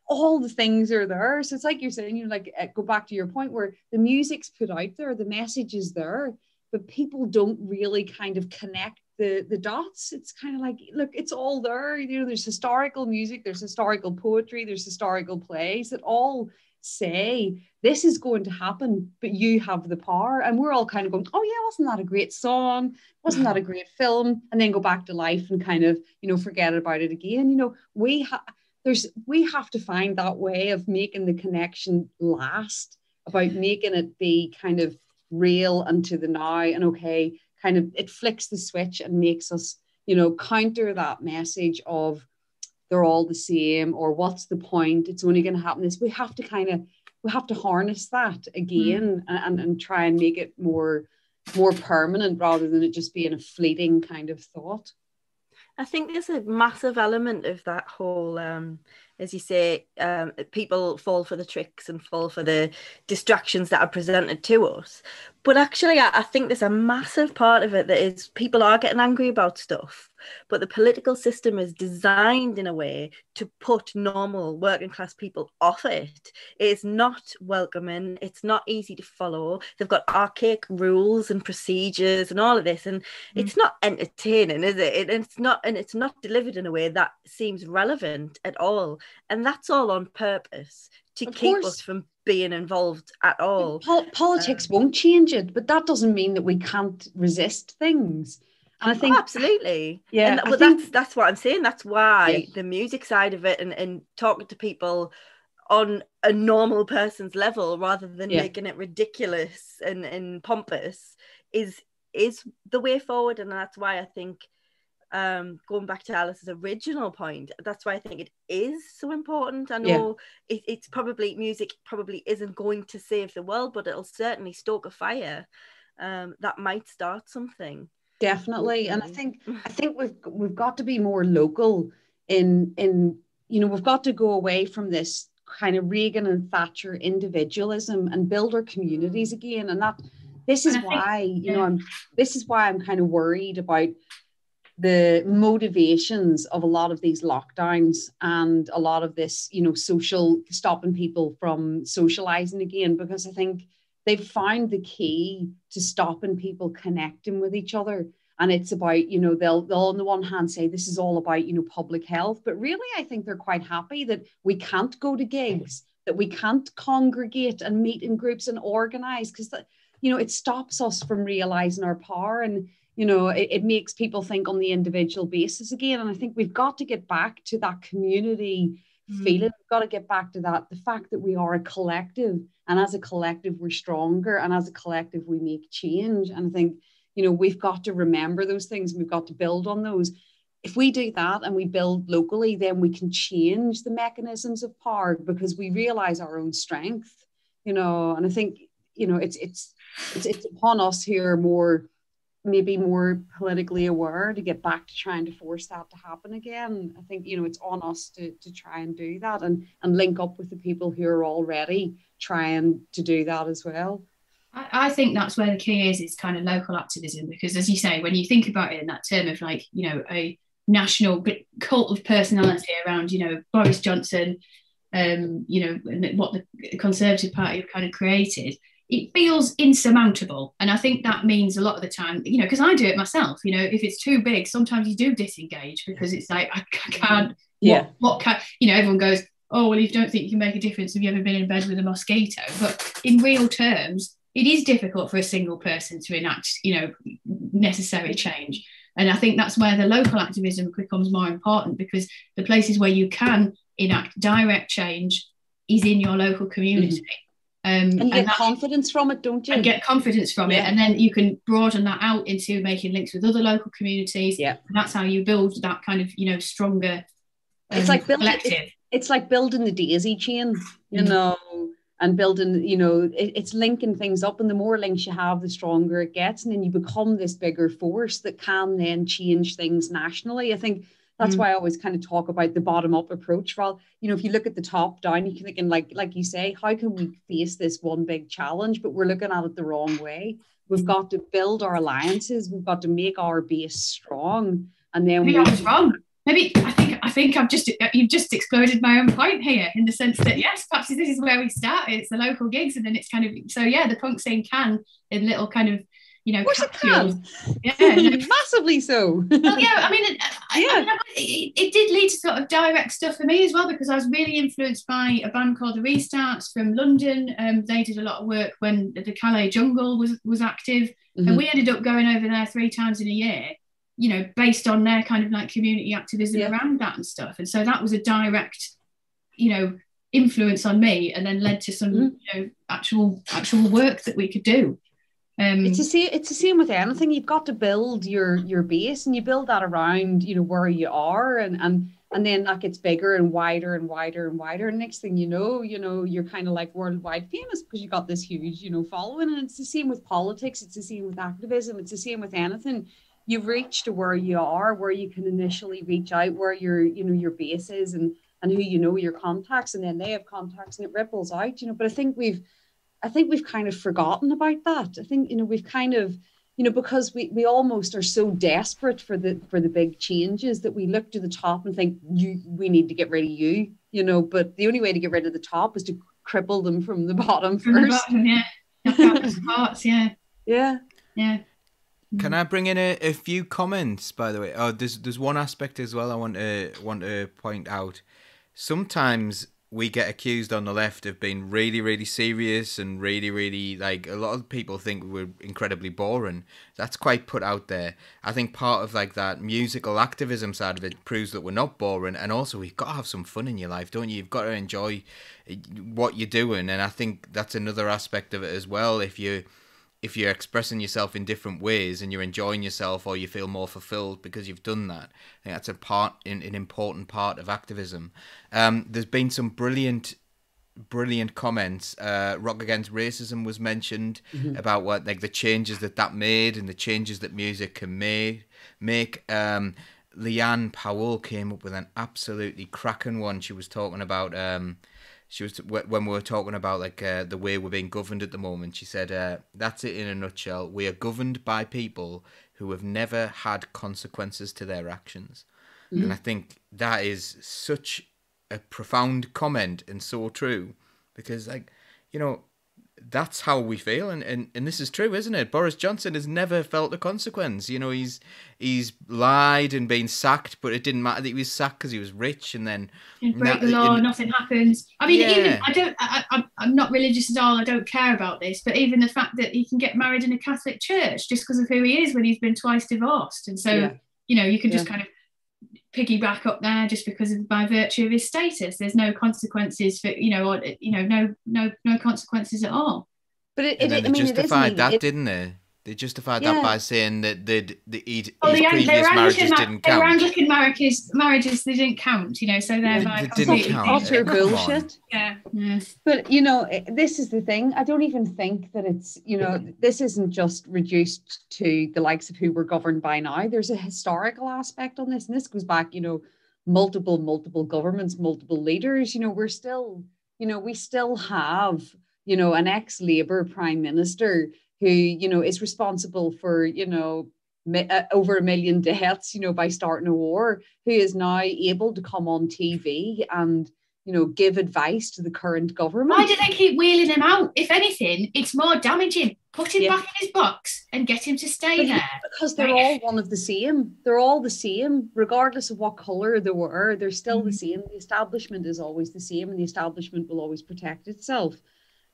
all the things are there. So it's like you're saying, go back to your point where the music's put out there, the message is there, but people don't really kind of connect the dots. It's kind of like, look, it's all there. There's historical music, there's historical poetry, there's historical plays that all say this is going to happen, but you have the power. And we're all kind of going, oh yeah, wasn't that a great song? Wasn't that a great film? And then go back to life and kind of, forget about it again. We have to find that way of making the connection last, about making it be kind of real and to the now, and okay, kind of it flicks the switch and makes us, counter that message of they're all the same, or what's the point? It's only going to happen this. We have to harness that again, and try and make it more permanent, rather than it just being a fleeting kind of thought. I think there's a massive element of that whole, as you say, people fall for the tricks and fall for the distractions that are presented to us. But actually, I think there's a massive part of it that is people are getting angry about stuff, but the political system is designed in a way to put normal working class people off it. It's not welcoming. It's not easy to follow. They've got archaic rules and procedures and all of this, and it's not entertaining, is it? It's not delivered in a way that seems relevant at all. And that's all on purpose to keep us from being involved at all. Politics won't change it, but that doesn't mean that we can't resist things. And I think absolutely, yeah. That's what I'm saying. That's why the music side of it and talking to people on a normal person's level, rather than making it ridiculous and pompous, is the way forward. And that's why I think, going back to Alice's original point, that's why I think it is so important. I know it's probably, music probably isn't going to save the world, but it'll certainly stoke a fire that might start something. Definitely. And I think we've got to be more local in we've got to go away from this kind of Reagan and Thatcher individualism and build our communities again. And this is why I'm kind of worried about the motivations of a lot of these lockdowns and a lot of this, social stopping people from socializing again, because I think they've found the key to stopping people connecting with each other. And it's about, you know, they'll on the one hand say this is all about, you know, public health, but really I think they're quite happy that we can't go to gigs, that we can't congregate and meet in groups and organize, because, you know, it stops us from realizing our power. And, you know, it makes people think on the individual basis again. And I think we've got to get back to that community feeling. We've got to get back to that, the fact that we are a collective, and as a collective we're stronger, and as a collective we make change. And I think, you know, we've got to remember those things, and we've got to build on those. If we do that and we build locally, then we can change the mechanisms of power, because we realize our own strength, you know. And I think, you know, it's upon us who are maybe more politically aware to get back to trying to force that to happen again. I think, you know, it's on us to try and do that, and link up with the people who are already trying to do that as well. I think that's where the key is kind of local activism, because as you say, when you think about it in that term of like, you know, a national cult of personality around, you know, Boris Johnson, you know, and what the Conservative Party have kind of created, it feels insurmountable. And I think that means a lot of the time, you know, because I do it myself, you know, if it's too big, sometimes you do disengage, because it's like, I can't, what can, you know, everyone goes, oh, well, if you don't think you can make a difference, have you ever been in bed with a mosquito? But in real terms, it is difficult for a single person to enact, you know, necessary change. And I think that's where the local activism becomes more important, because the places where you can enact direct change is in your local community. And you get confidence from it, don't you? And get confidence from it. And then you can broaden that out into making links with other local communities. Yeah. And that's how you build that kind of, you know, stronger it's like building, collective. It's like building the daisy chain, you know, and building, you know, it's linking things up. And the more links you have, the stronger it gets. And then you become this bigger force that can then change things nationally. I think that's why I always kind of talk about the bottom-up approach. Well, you know, if you look at the top down, you can think, and like you say, how can we face this one big challenge? But we're looking at it the wrong way. We've got to build our alliances. We've got to make our base strong. And then I was wrong. Maybe I think you've just exploded my own point here, in the sense that yes, perhaps this is where we started. It's the local gigs, and then it's kind of, so yeah, the punk scene can, in little kind of, you know, of course capsules. It can. Yeah, massively so. Well, yeah, I mean, it did lead to sort of direct stuff for me as well, because I was really influenced by a band called the Restarts from London. They did a lot of work when the Calais Jungle was active, and we ended up going over there 3 times in a year, you know, based on their kind of like community activism around that and stuff. And so that was a direct, you know, influence on me, and then led to some, you know, actual work that we could do. It's the same with anything. You've got to build your base, and you build that around, you know, where you are, and then that gets bigger and wider and wider and wider. And next thing you know, you're kind of like worldwide famous, because you got this huge, you know, following. And it's the same with politics. It's the same with activism. It's the same with anything. You've reached to where you are, where you can initially reach out, where your base is, and who, you know, your contacts, and then they have contacts, and it ripples out, you know. But I think we've kind of forgotten about that. I think, you know, we've kind of, you know, because we almost are so desperate for the big changes that we look to the top and think we need to get rid of you, you know. But the only way to get rid of the top is to cripple them from the bottom first. The bottom, yeah. Parts, yeah. Yeah. Yeah. Can I bring in a few comments, by the way? Oh, there's one aspect as well I want to point out. Sometimes we get accused on the left of being really, really serious and really, really, like, a lot of people think we're incredibly boring. That's quite put out there. I think part of like that musical activism side of it proves that we're not boring, and also we've got to have some fun in your life, don't you? You've got to enjoy what you're doing, and I think that's another aspect of it as well. If you're expressing yourself in different ways and you're enjoying yourself, or you feel more fulfilled because you've done that, I think that's an important part of activism. There's been some brilliant comments. Rock Against Racism was mentioned about what, like, the changes that made and the changes that music can make. Leanne Powell came up with an absolutely cracking one. She was talking about when we were talking about like the way we're being governed at the moment. She said, that's it in a nutshell. We are governed by people who have never had consequences to their actions. And I think that is such a profound comment, and so true, because, like, you know, that's how we feel, and this is true, isn't it? Boris Johnson has never felt a consequence. You know, he's lied and been sacked, but it didn't matter that he was sacked because he was rich, and then break the law, nothing happens. I mean, even I'm not religious at all. I don't care about this, but even the fact that he can get married in a Catholic church just because of who he is when he's been twice divorced, and so you can just kind of piggyback up there just because of by virtue of his status. There's no consequences for no consequences at all. But they justified that, didn't they? They justified that by saying that his previous marriages didn't count. They were Anglican marriages, they didn't count, so thereby they didn't count. Utter bullshit. Yeah. But this is the thing. I don't even think that it's this isn't just reduced to the likes of who we're governed by now. There's a historical aspect on this, and this goes back, multiple governments, multiple leaders. We're still, we still have, an ex-Labour Prime Minister who, is responsible for, over 1 million deaths, by starting a war, who is now able to come on TV and, give advice to the current government. Why do they keep wheeling him out? If anything, it's more damaging. Put him back in his box and get him to stay there. Because they're all one of the same. They're all the same, regardless of what colour they were. They're still the same. The establishment is always the same, and the establishment will always protect itself.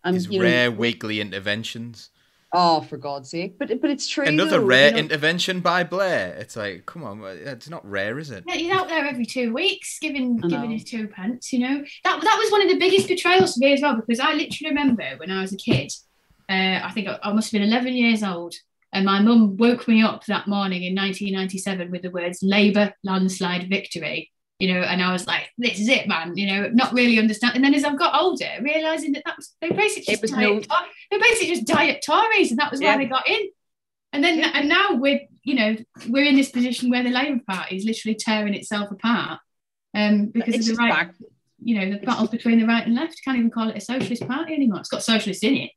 And his rare weekly interventions. Oh, for God's sake! But it's true. Another rare intervention by Blair. It's like, come on, it's not rare, is it? Yeah, he's out there every 2 weeks giving his 2 pence. That was one of the biggest betrayals for me as well, because I literally remember when I was a kid. I think I must have been 11 years old, and my mum woke me up that morning in 1997 with the words "Labour landslide victory." And I was like, this is it, man, not really understand. And then as I've got older, realising that was, they basically just diet Tories, and that was why they got in. And then, and now we're in this position where the Labour Party is literally tearing itself apart because of the right, the battle between the right and left. Can't even call it a socialist party anymore. It's got socialist in it.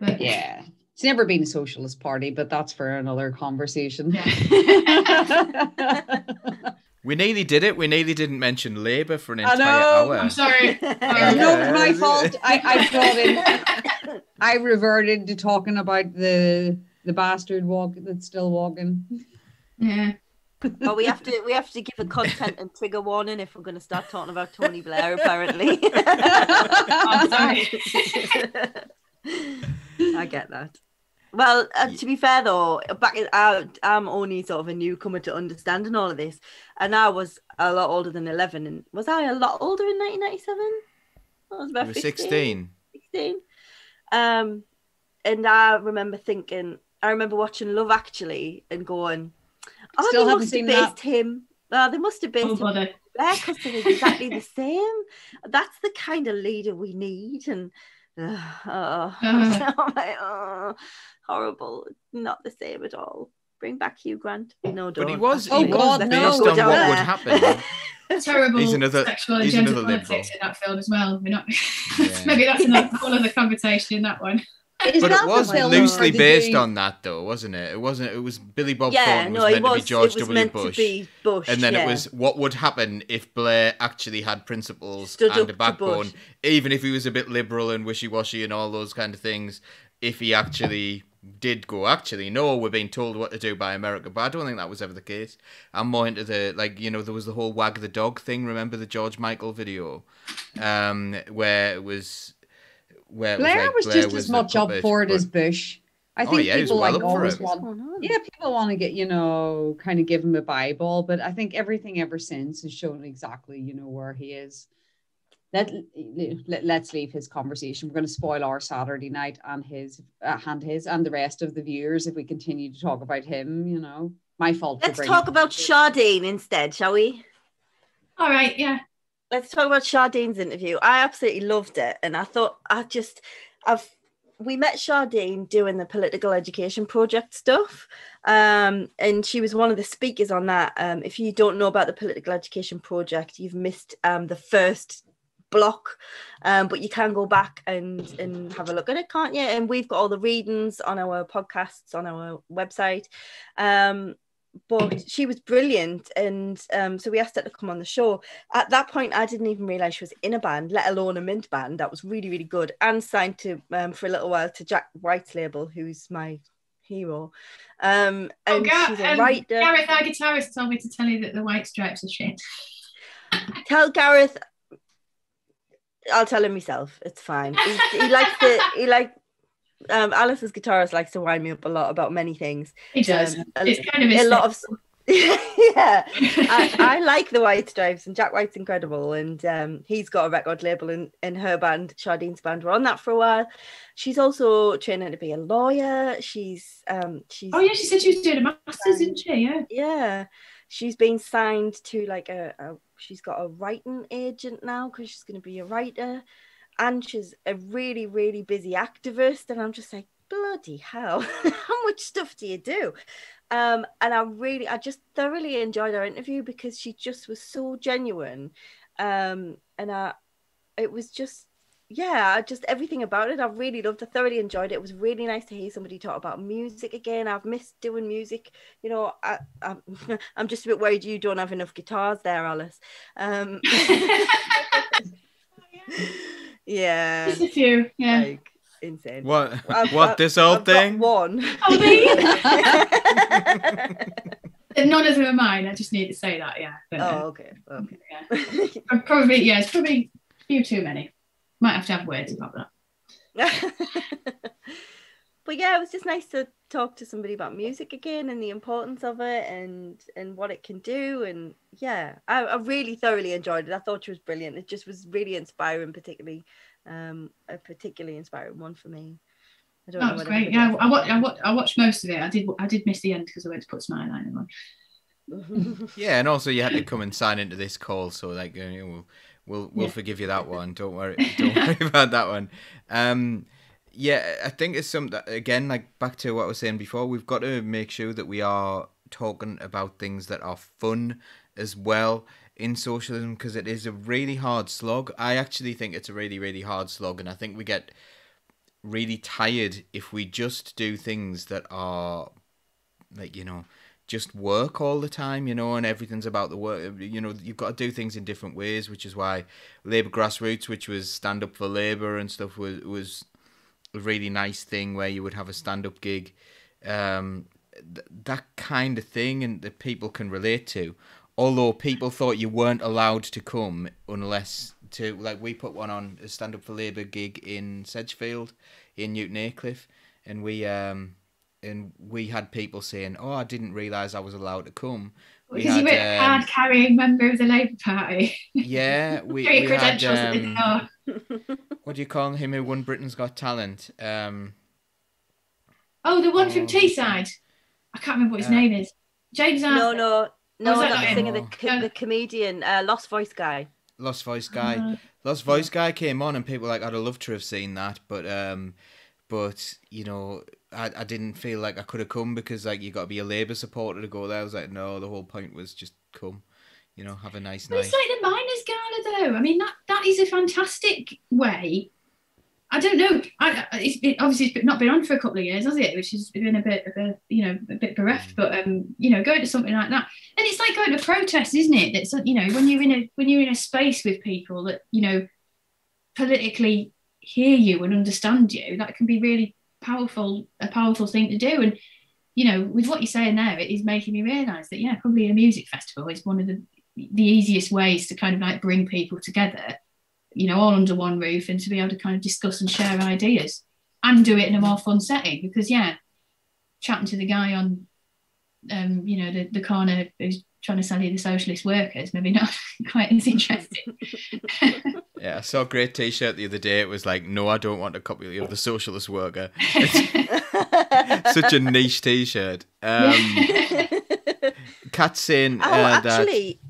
But yeah. It's never been a socialist party, but that's for another conversation. Yeah. We nearly did it. We nearly didn't mention Labour for an entire hour. I'm sorry. No, my fault. I reverted to talking about the bastard that's still walking. Yeah. Well, we have to give a content and trigger warning if we're going to start talking about Tony Blair. Apparently. I'm sorry. I get that. Well, to be fair though, I'm only sort of a newcomer to understanding all of this, and I was a lot older than 11. And was I a lot older in 1997? I was about 16. 16. And I remember watching Love Actually and going, "Oh, Still they must have based him. They must have based him bother. there because they're exactly the same. That's the kind of leader we need." And horrible, not the same at all. Bring back Hugh Grant. No, don't. But he was God, based on no. what would happen. Terrible He's another sexual and gender politics in that film as well. We're not. Maybe that's a whole other conversation in that one. But it was loosely based on that, though, wasn't it? It wasn't. It was Billy Bob Thornton was meant to be George W. Bush, and then it was what would happen if Blair actually had principles and a backbone, even if he was a bit liberal and wishy-washy and all those kind of things. If he actually did go, no, we're being told what to do by America, but I don't think that was ever the case. I'm more into the there was the whole wag the dog thing. Remember the George Michael video, where it was. Blair was just as much up for it as Bush. I think people always want. Yeah, people want to get kind of give him a Bible, but I think everything ever since has shown exactly where he is. Let's leave his conversation. We're going to spoil our Saturday night and his and the rest of the viewers if we continue to talk about him. My fault. Let's talk about Chardine instead, shall we? All right. Yeah. Let's talk about Chardine's interview. I absolutely loved it, and I thought we met Chardine doing the political education project stuff, and she was one of the speakers on that. If you don't know about the political education project, you've missed the first block, but you can go back and have a look at it, can't you? And we've got all the readings on our podcasts on our website. but she was brilliant, and so we asked her to come on the show. At that point, I didn't even realize she was in a band, let alone a mint band. That was really, really good, and signed to for a little while to Jack White's label, who's my hero. And she's a writer. Gareth, our guitarist, told me to tell you that the White Stripes are shit. Tell Gareth. I'll tell him myself. It's fine. He likes Alice's guitarist likes to wind me up a lot about many things. He does. It's kind of a lot of yeah. I like the White Stripes, and Jack White's incredible, and he's got a record label in her band, Chardine's band. We're on that for a while. She's also training to be a lawyer. She's she said she was doing a master's, didn't she? Yeah. She's been signed to like she's got a writing agent now because she's going to be a writer, and she's a really, really busy activist. And I'm just like, bloody hell, how much stuff do you do? And I just thoroughly enjoyed our interview because she just was so genuine. It was just, everything about it I really loved. I thoroughly enjoyed it. It was really nice to hear somebody talk about music again. I've missed doing music. You know, I'm just a bit worried you don't have enough guitars there, Alice. Yeah, just a few. Yeah, like, insane. What this old thing? One. None of them are mine. I just need to say that. Yeah. But, okay. Yeah. Probably. Yeah, it's probably a few too many. Might have to have words about that. But yeah, it was just nice to talk to somebody about music again and the importance of it and what it can do. And yeah, I really thoroughly enjoyed it. I thought she was brilliant. It just was really inspiring, particularly a particularly inspiring one for me. I don't know. That was great. Yeah, I watched most of it. I did miss the end because I went to put Smile Line on. Yeah, and also you had to come and sign into this call, so like we'll forgive you that one. Don't worry about that one. Yeah, I think it's something that, again, like back to what I was saying before, we've got to make sure that we are talking about things that are fun as well in socialism, because it is a really hard slog. I actually think it's a really, really hard slog, and I think we get really tired if we just do things that are like, just work all the time, and everything's about the work. You've got to do things in different ways, which is why Labour Grassroots, which was Stand Up for Labour and stuff, was a really nice thing where you would have a stand-up gig, that kind of thing, and that people can relate to. Although people thought you weren't allowed to come unless we put one on, a Stand Up for Labour gig in Sedgefield, in Newton Aycliffe, and we had people saying, "Oh, I didn't realise I was allowed to come." Because you were a card-carrying member of the Labour Party. Yeah, we credentials at the door. What do you call him who won Britain's Got Talent? The one from Teesside. I can't remember what his name is. James Arthur. No, not the singer, the comedian, Lost Voice Guy. Lost Voice Guy. Lost Voice Guy came on, and people were like, I'd have loved to have seen that, but I didn't feel like I could have come because like you got to be a Labour supporter to go there. I was like, no, the whole point was just come, have a nice night. It's like the Miners' Gala, though. I mean, that is a fantastic way. I don't know. Obviously it's not been on for a couple of years, has it? Which has been a bit bereft. But going to something like that, and it's like going to protest, isn't it? That's when you're in a space with people that politically hear you and understand you, that can be really a powerful thing to do. And with what you're saying there, it is making me realise that probably a music festival is one of the easiest ways to kind of like bring people together, all under one roof, and to be able to kind of discuss and share ideas and do it in a more fun setting. Because chatting to the guy on the corner who's trying to sell you the Socialist workers, maybe not quite as interesting. Yeah, I saw a great t-shirt the other day. It was like, no, I don't want a copy of the Socialist worker. Such a niche t-shirt. Kat's saying actually,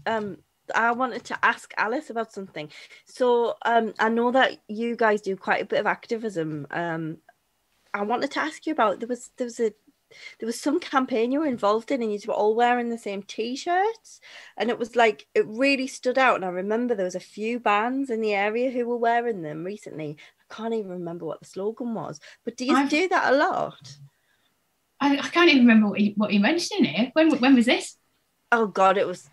I wanted to ask Alice about something. So I know that you guys do quite a bit of activism. I wanted to ask you about, there was some campaign you were involved in, and you were all wearing the same t-shirts, and it was like, it really stood out. And I remember there was a few bands in the area who were wearing them recently. I can't even remember what the slogan was, but do you do that a lot? I can't even remember what you mentioned in here. When was this? Oh God, it was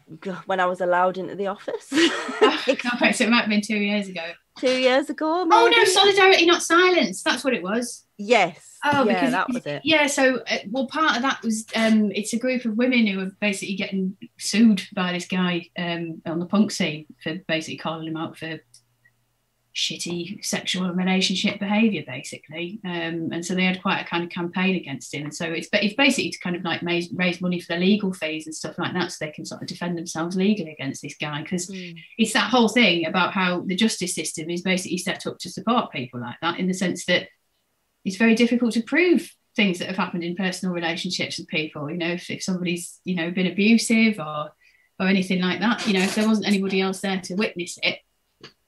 when I was allowed into the office. Okay, so it might have been 2 years ago. 2 years ago, maybe. Oh no, solidarity, not silence. That's what it was. Yes. Oh, yeah, because that was it. Yeah, so well, part of that was it's a group of women who are basically getting sued by this guy on the punk scene for basically calling him out for shitty sexual and relationship behaviour, basically. And so they had quite a kind of campaign against him. And so it's basically to kind of like raise money for the legal fees and stuff like that, so they can sort of defend themselves legally against this guy. Because it's that whole thing about how the justice system is basically set up to support people like that, in the sense that it's very difficult to prove things that have happened in personal relationships with people. You know, if somebody's, you know, been abusive or anything like that, you know, if there wasn't anybody else there to witness it,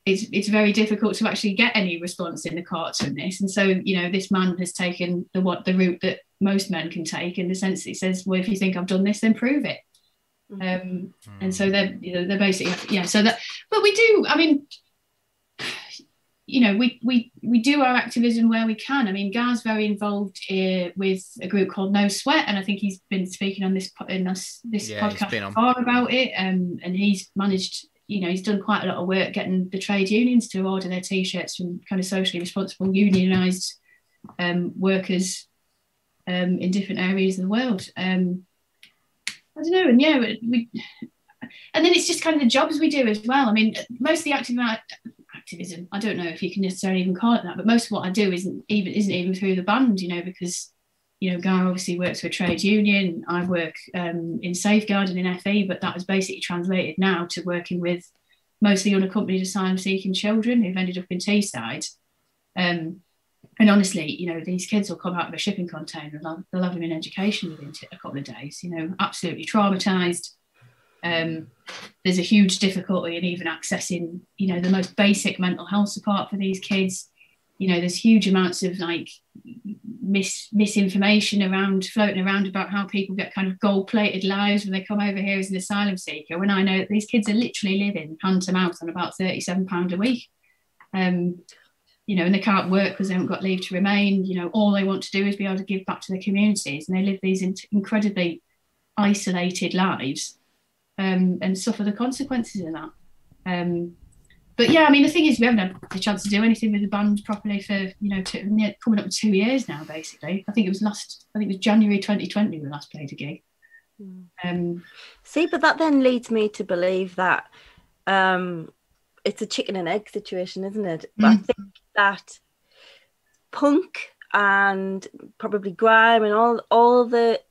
it's very difficult to actually get any response in the courts from this. And so, you know, this man has taken the route that most men can take, in the sense that he says, well, if you think I've done this, then prove it. And so they're basically, yeah, so that, but we do, I mean, you know, we do our activism where we can. I mean, Gar's very involved with a group called No Sweat, and I think he's been speaking on this podcast before about it. And he's managed, you know, he's done quite a lot of work getting the trade unions to order their T-shirts from kind of socially responsible unionised workers in different areas of the world. I don't know, and yeah, and then it's just kind of the jobs we do as well. I mean, most of the activism, I don't know if you can necessarily even call it that, but most of what I do isn't even through the band, you know, because, you know, Guy obviously works for a trade union. I work in safeguarding in FE, but that was basically translated now to working with mostly unaccompanied asylum-seeking children who've ended up in Teesside. And honestly, you know, these kids will come out of a shipping container and they'll have them in education within a couple of days, you know, absolutely traumatised. There's a huge difficulty in even accessing, you know, the most basic mental health support for these kids. You know, there's huge amounts of like misinformation floating around about how people get kind of gold-plated lives when they come over here as an asylum seeker, when I know that these kids are literally living hand to mouth on about £37 a week. You know, and they can't work because they haven't got leave to remain. You know, all they want to do is be able to give back to their communities, and they live these incredibly isolated lives and suffer the consequences of that. But yeah, I mean, the thing is, we haven't had the chance to do anything with the band properly for, you know, coming up to 2 years now, basically. I think it was January 2020 we last played a gig. See, but that then leads me to believe that it's a chicken and egg situation, isn't it? But I think that punk and probably grime and all the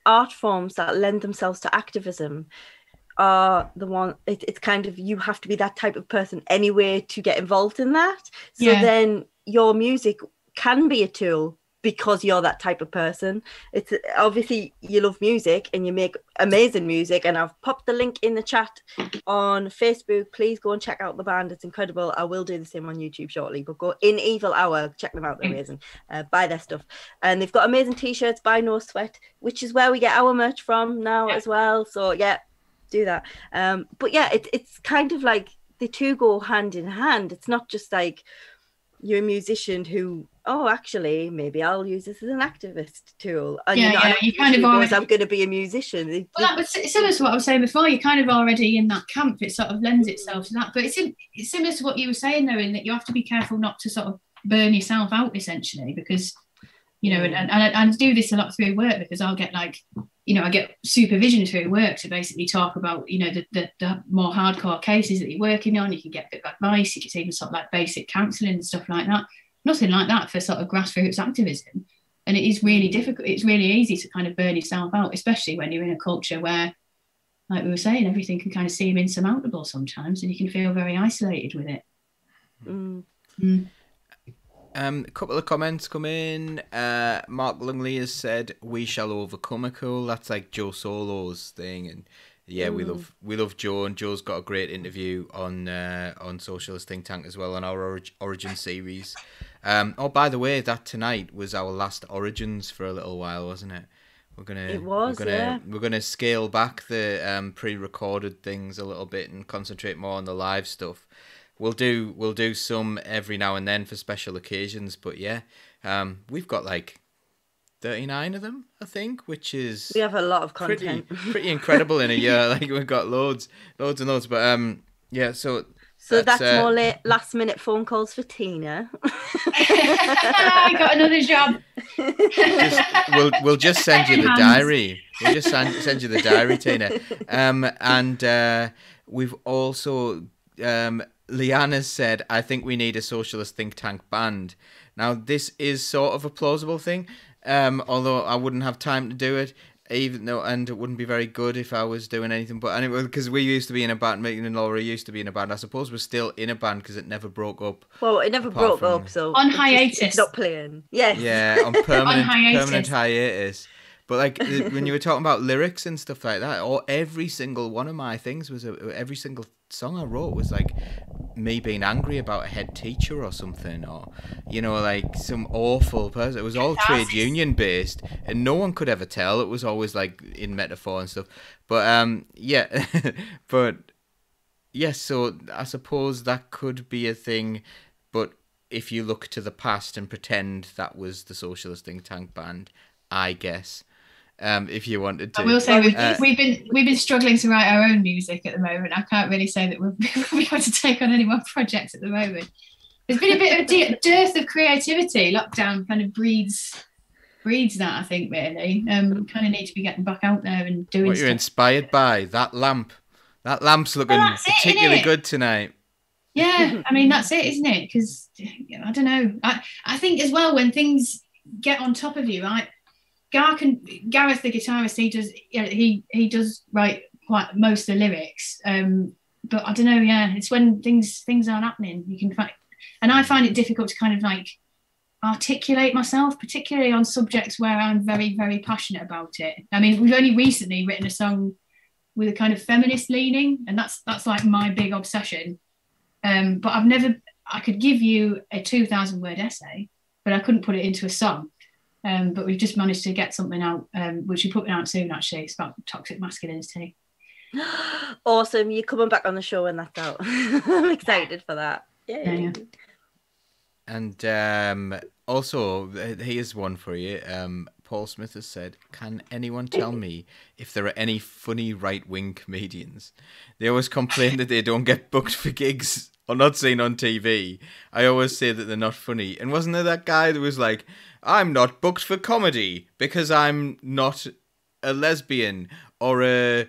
art forms that lend themselves to activism are the one, it's kind of, you have to be that type of person anyway to get involved in that. So then your music can be a tool because you're that type of person. It's obviously you love music and you make amazing music, and I've popped the link in the chat on Facebook. Please go and check out the band, it's incredible. I will do the same on YouTube shortly, but go in Evil Hour, check them out, they're amazing. Buy their stuff, and they've got amazing t-shirts by No Sweat, which is where we get our merch from now as well. So yeah, do that. But yeah, it's kind of like the two go hand in hand. It's not just like you're a musician who, oh, actually, maybe I'll use this as an activist tool. And you kind of already, I'm going to be a musician. Well, that was similar to what I was saying before. You're kind of already in that camp. It sort of lends itself to that. But it's similar to what you were saying, though, in that you have to be careful not to sort of burn yourself out, essentially, because, you know, and I do this a lot through work, because I'll get like, you know, I get supervision through work to basically talk about, you know, the more hardcore cases that you're working on. You can get a bit of advice. You can even sort of like basic counselling and stuff like that. Nothing like that for sort of grassroots activism. And it is really difficult. It's really easy to kind of burn yourself out, especially when you're in a culture where, like we were saying, everything can kind of seem insurmountable sometimes, and you can feel very isolated with it. A couple of comments come in. Mark Lungley has said, "We shall overcome a cool." That's like Joe Solo's thing, and yeah, we love Joe, and Joe's got a great interview on Socialist Think Tank as well on our Origin series. Oh, by the way, that tonight was our last Origins for a little while, wasn't it? We're gonna scale back the pre-recorded things a little bit and concentrate more on the live stuff. We'll do some every now and then for special occasions, but yeah, we've got like 39 of them, I think, which is We have a lot of pretty content. pretty incredible in a year. Like we've got loads and loads. But yeah, so So that's more last minute phone calls for Tina. I got another job. we'll just send you the diary. We'll just send you the diary, Tina. And we've also Liana's said, I think we need a socialist think tank band. Now this is sort of a plausible thing, although I wouldn't have time to do it. Even though, and it wouldn't be very good if I was doing anything. But anyway, because we used to be in a band, Megan and Laura used to be in a band. I suppose we're still in a band because it never broke up. Well, it never broke up, so on hiatus. It's not playing. Yes. Yeah, on permanent hiatus. hiatus. But like when you were talking about lyrics and stuff like that, or every single one of my things was every single song I wrote was like me being angry about a head teacher or something, or like some awful person. It was all trade union based, and no one could ever tell. It was always like in metaphor and stuff. But yeah, but yes. So I suppose that could be a thing. But if you look to the past and pretend that was the Socialist think tank band, I guess. If you wanted to, I will say we've been struggling to write our own music at the moment. I can't really say that we're able to take on any more projects at the moment. There's been a bit of a dearth of creativity. Lockdown kind of breeds that, I think, really. Kind of need to be getting back out there and doing. What you're inspired by, that lamp. That lamp's looking particularly good tonight. Yeah, I mean that's it, isn't it? Because I don't know. I think as well when things get on top of you, Gareth, the guitarist, he does write quite most of the lyrics. But I don't know. Yeah, it's when things aren't happening. You can find, and I find it difficult to kind of like articulate myself, particularly on subjects where I'm very, very passionate about it. I mean, we've only recently written a song with a kind of feminist leaning, and that's like my big obsession. But I could give you a 2,000 word essay, but I couldn't put it into a song. But we've just managed to get something out, which we're putting out soon, actually. It's about toxic masculinity. Awesome. You're coming back on the show when that's out. I'm excited for that. Yeah. And also, here's one for you. Paul Smith has said, can anyone tell me if there are any funny right-wing comedians? They always complain that they don't get booked for gigs or not seen on TV. I always say that they're not funny. And wasn't there that guy that was like, I'm not booked for comedy because I'm not a lesbian or a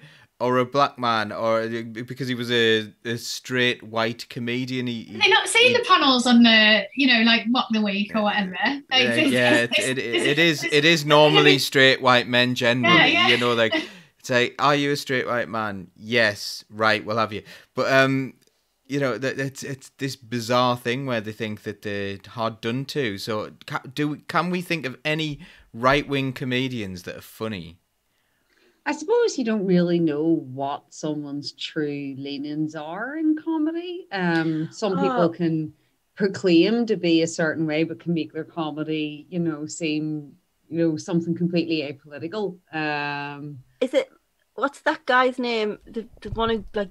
black man, or because he was a straight white comedian. Have they not seen the panels on the, like Mock the Week or whatever? It is normally straight white men generally. Yeah. Like it's like, are you a straight white man? Yes, right, we'll have you. But it's this bizarre thing where they think that they're hard done to. So can we think of any right-wing comedians that are funny? I suppose you don't really know what someone's true leanings are in comedy. Some people can proclaim to be a certain way, but can make their comedy, seem, something completely apolitical. Is it, what's that guy's name? The one who like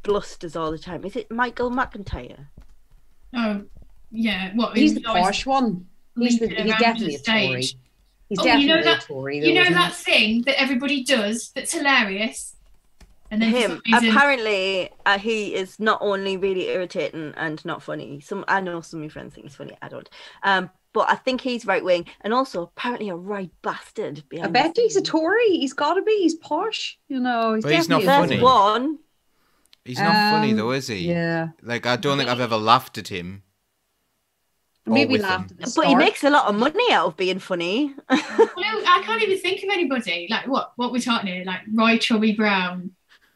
blusters all the time. Is it Michael McIntyre? Oh, yeah. What? He's the posh one. He's definitely a Tory. He's definitely a Tory. That thing that everybody does that's hilarious? And then him. Apparently, he is not only really irritating and not funny. I know some of my friends think he's funny. I don't. But I think he's right wing, and also apparently a right bastard. I bet he's a Tory. He's got to be. He's posh. He's but he's not funny. One. He's not funny though, is he? Yeah. Like I don't think I've ever laughed at him. Maybe laughed at the start. But he makes a lot of money out of being funny. I can't even think of anybody. Like what we're talking here, like Roy Chubby Brown,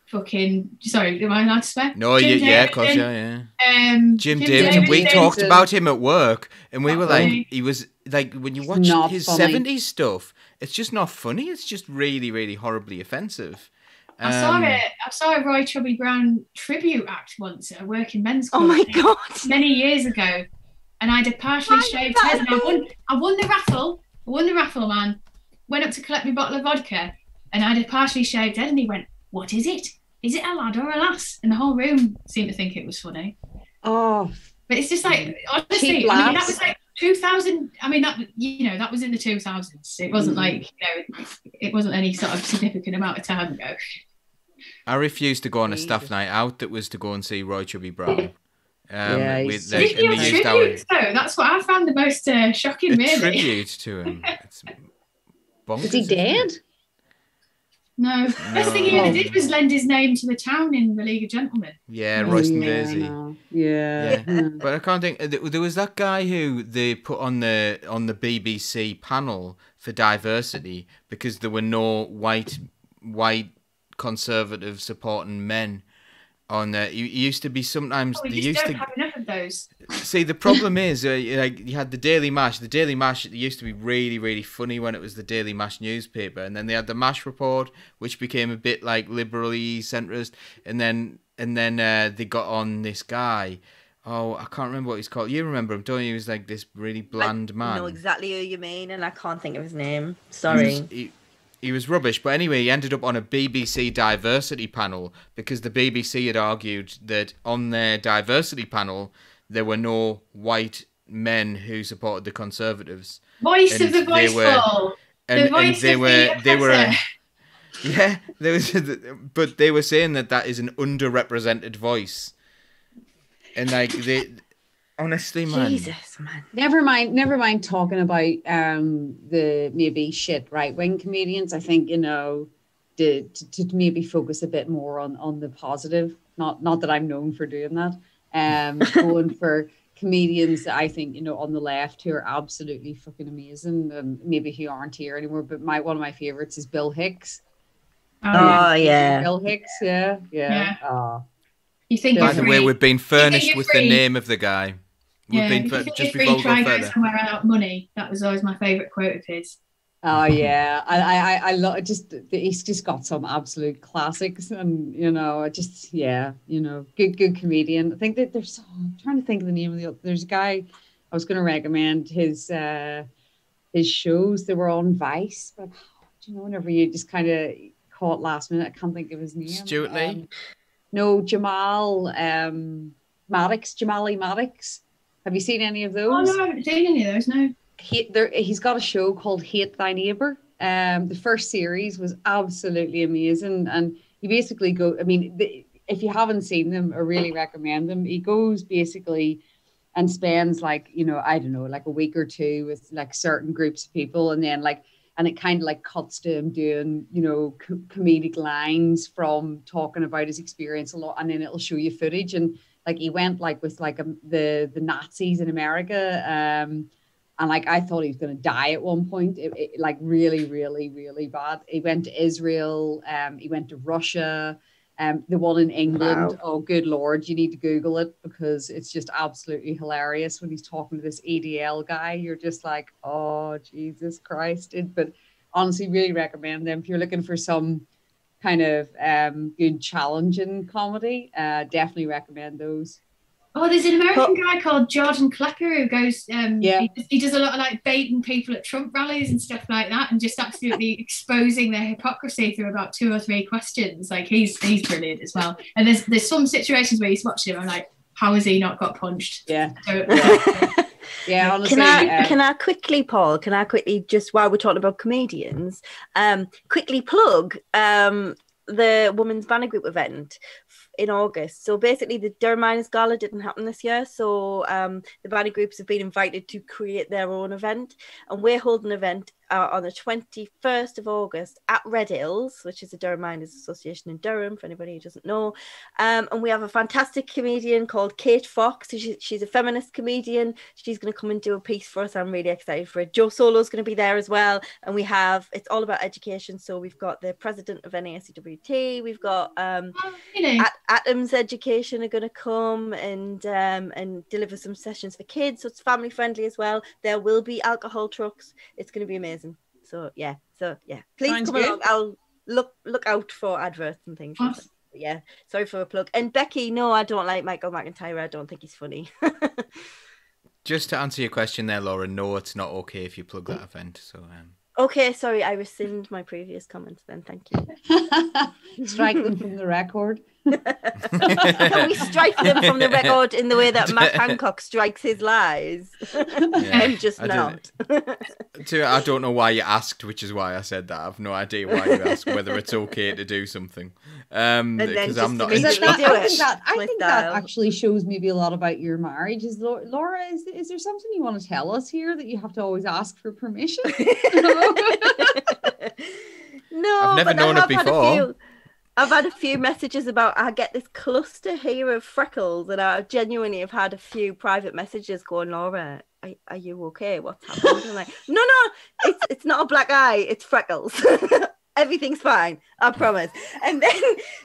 sorry, am I allowed to swear? No, yeah, of course, yeah. Jim Davidson. We talked about him at work, and we were like, he was like, when you watch his 70s stuff, it's just not funny. It's just really, really horribly offensive. I saw a Roy Chubby Brown tribute act once at a working men's club. Oh my god! Many years ago. And I had a partially shaved head, and I won the raffle. I won the raffle, man. Went up to collect my bottle of vodka, and I had a partially shaved head, and he went, "What is it? Is it a lad or a lass?" And the whole room seemed to think it was funny. Oh, but it's just like, honestly, I mean, that was like 2000. I mean, that that was in the 2000s. It wasn't like it wasn't any sort of significant amount of time ago. I refused to go on a staff night out that was to go and see Roy Chubby Brown. He's Did he have tribute though? That's what I found the most shocking. Maybe tribute to him. It's bonkers, is he dead? No. Best thing he ever did was lend his name to the town in the League of Gentlemen. Yeah, Royston Daisy. Yeah. But I can't think. There was that guy who they put on the BBC panel for diversity because there were no white conservative supporting men on there. You used to be sometimes. We just don't have enough of those. See, the problem is, like you had the Daily Mash. The Daily Mash used to be really, really funny when it was the Daily Mash newspaper, and then they had the Mash Report, which became a bit like liberally centrist, and then they got on this guy. Oh, I can't remember what he's called. You remember him, don't you? He was like this really bland man. I know exactly who you mean, and I can't think of his name. Sorry. He was rubbish, but anyway, he ended up on a BBC diversity panel because the BBC had argued that on their diversity panel there were no white men who supported the Conservatives. Voice of the voiceful. Yeah, but they were saying that is an underrepresented voice, and like honestly, man. Jesus, man. Never mind talking about the maybe shit right-wing comedians. I think, to maybe focus a bit more on the positive. Not that I'm known for doing that. Going for comedians that I think, on the left who are absolutely fucking amazing and maybe who aren't here anymore. But one of my favorites is Bill Hicks. Oh, yeah. Bill Hicks, yeah. Oh. You think By the way, we've been furnished with the name of the guy. Just before we go further. Somewhere out money. That was always my favourite quote of his. Oh yeah, I love he's just got some absolute classics, and good comedian. I think that I'm trying to think of the name of there's a guy I was going to recommend his shows. They were on Vice, but whenever you just kind of caught last minute, I can't think of his name. Stuart Lee. No, Jamali Maddox. Have you seen any of those? Oh, no, I haven't seen any of those, no. He's got a show called Hate Thy Neighbour. The first series was absolutely amazing. And you basically go, if you haven't seen them, I really recommend them. He goes basically and spends like a week or two with like certain groups of people. And then and it kind of like cuts to him doing, comedic lines from talking about his experience a lot. And then it'll show you footage. And like he went with the Nazis in America, and I thought he was going to die at one point. It like really, really, really bad. He went to Israel. He went to Russia. The one in England. Wow. Oh, good Lord! You need to Google it because it's just absolutely hilarious when he's talking to this ADL guy. You're just like, oh Jesus Christ! But honestly, really recommend them if you're looking for some kind of good challenging comedy. Definitely recommend those. Oh, there's an American guy called Jordan Klepper who goes, he does a lot of like baiting people at Trump rallies and stuff like that, and just absolutely exposing their hypocrisy through about 2 or 3 questions. Like he's brilliant as well. And there's some situations where he's watching him, I'm like, how has he not got punched? Yeah. So, yeah, honestly. Can I quickly, Paul? Just while we're talking about comedians, quickly plug the Women's Banner Group event in August. So basically the Durham Miners Gala didn't happen this year, so the banner groups have been invited to create their own event, and we're holding an event on the 21st of August at Red Hills, which is the Durham Miners Association in Durham, for anybody who doesn't know. And we have a fantastic comedian called Kate Fox. She's a feminist comedian. She's going to come and do a piece for us. I'm really excited for it. Joe Solo's going to be there as well. And it's all about education. So we've got the president of NACWT. We've got Atoms Education are going to come and deliver some sessions for kids. So it's family friendly as well. There will be alcohol trucks. It's going to be amazing. So yeah, please Sounds come good. along. I'll look out for adverts and things. Awesome. Yeah, sorry for a plug. And Becky, no, I don't like Michael McIntyre. I don't think he's funny. Just to answer your question there, Laura, no, it's not okay if you plug that event. So okay, sorry, I rescind my previous comments then. Thank you. Strike them from the record. Can we strike them from the record in the way that Matt Hancock strikes his lies? I'm just not. I don't know why you asked, which is why I said that. I've no idea why you asked whether it's okay to do something. Because I'm not. I think that actually shows maybe a lot about your marriage. Is Laura? Is there something you want to tell us here that you have to always ask for permission? No, I've never known it before. I've had a few messages about I get this cluster here of freckles, and I genuinely have had a few private messages going, Laura, are you okay? What's happened? I'm like, no, it's not a black eye, it's freckles. Everything's fine, I promise. And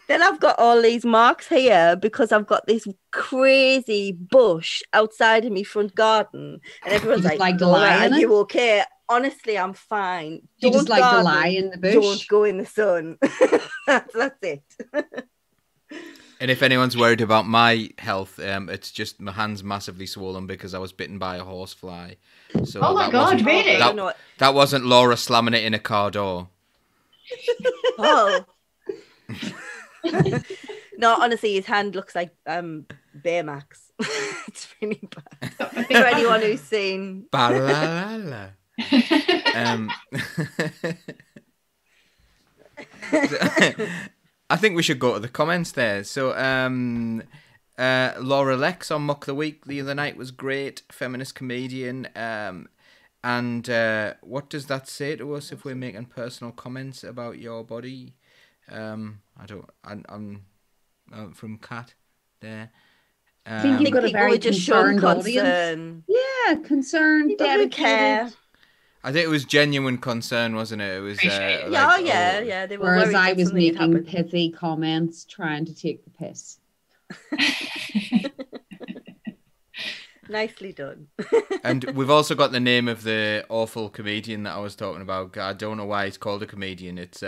then I've got all these marks here because I've got this crazy bush outside of my front garden, and everyone's like, Laura, are you okay? Honestly, I'm fine. You just like to lie in the bush. Don't go in the sun. That's it. And if anyone's worried about my health, it's just my hand's massively swollen because I was bitten by a horsefly. So oh my God, really? That wasn't Laura slamming it in a car door. Oh. No, honestly, his hand looks like Baymax. It's really bad. For anyone who's seen... Ba-la-la-la. I think we should go to the comments there. So Laura Lex on Mock the Week the other night was great, feminist comedian. And what does that say to us if we're making personal comments about your body? I'm from Kat there. I think you've got a very concerned audience. Yeah, concerned, dedicated. Care. I think it was genuine concern, wasn't it? It was. Yeah. They were. Whereas I was making pithy comments, trying to take the piss. Nicely done. And we've also got the name of the awful comedian that I was talking about. I don't know why he's called a comedian. It's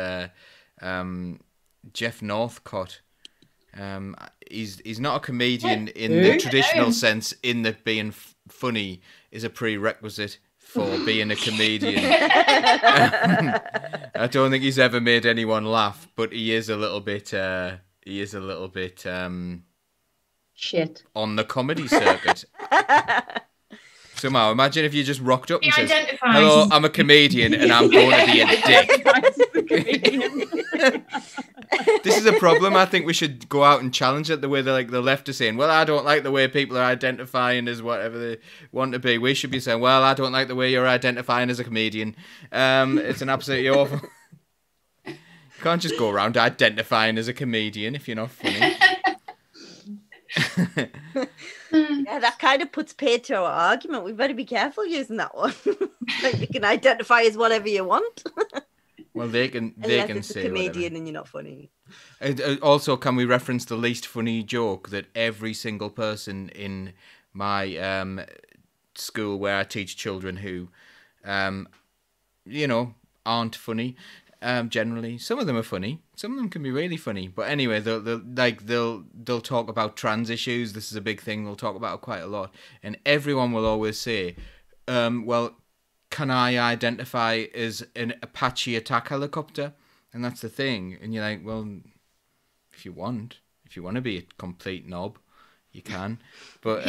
Jeff Northcott. He's not a comedian in the traditional sense, in that being funny is a prerequisite for being a comedian. I don't think he's ever made anyone laugh, but he is a little bit shit on the comedy circuit. Somehow, imagine if you just rocked up and said, "Hello, I'm a comedian and I'm going to be a dick." This is a problem. I think we should go out and challenge it the way the left is saying, well, I don't like the way people are identifying as whatever they want to be. We should be saying, well, I don't like the way you're identifying as a comedian. It's an absolutely awful... You can't just go around identifying as a comedian if you're not funny. Yeah, that kind of puts paid to our argument. We better be careful using that one. Like, you can identify as whatever you want. Well, they can it's say a comedian whatever. And you're not funny. Also, can we reference the least funny joke that every single person in my school where I teach children who, aren't funny. Generally, some of them are funny. Some of them can be really funny. But anyway, they'll talk about trans issues. This is a big thing. They'll talk about it quite a lot, and everyone will always say, "Well, can I identify as an Apache attack helicopter?" And that's the thing. And you're like, well, if you want to be a complete knob, you can. But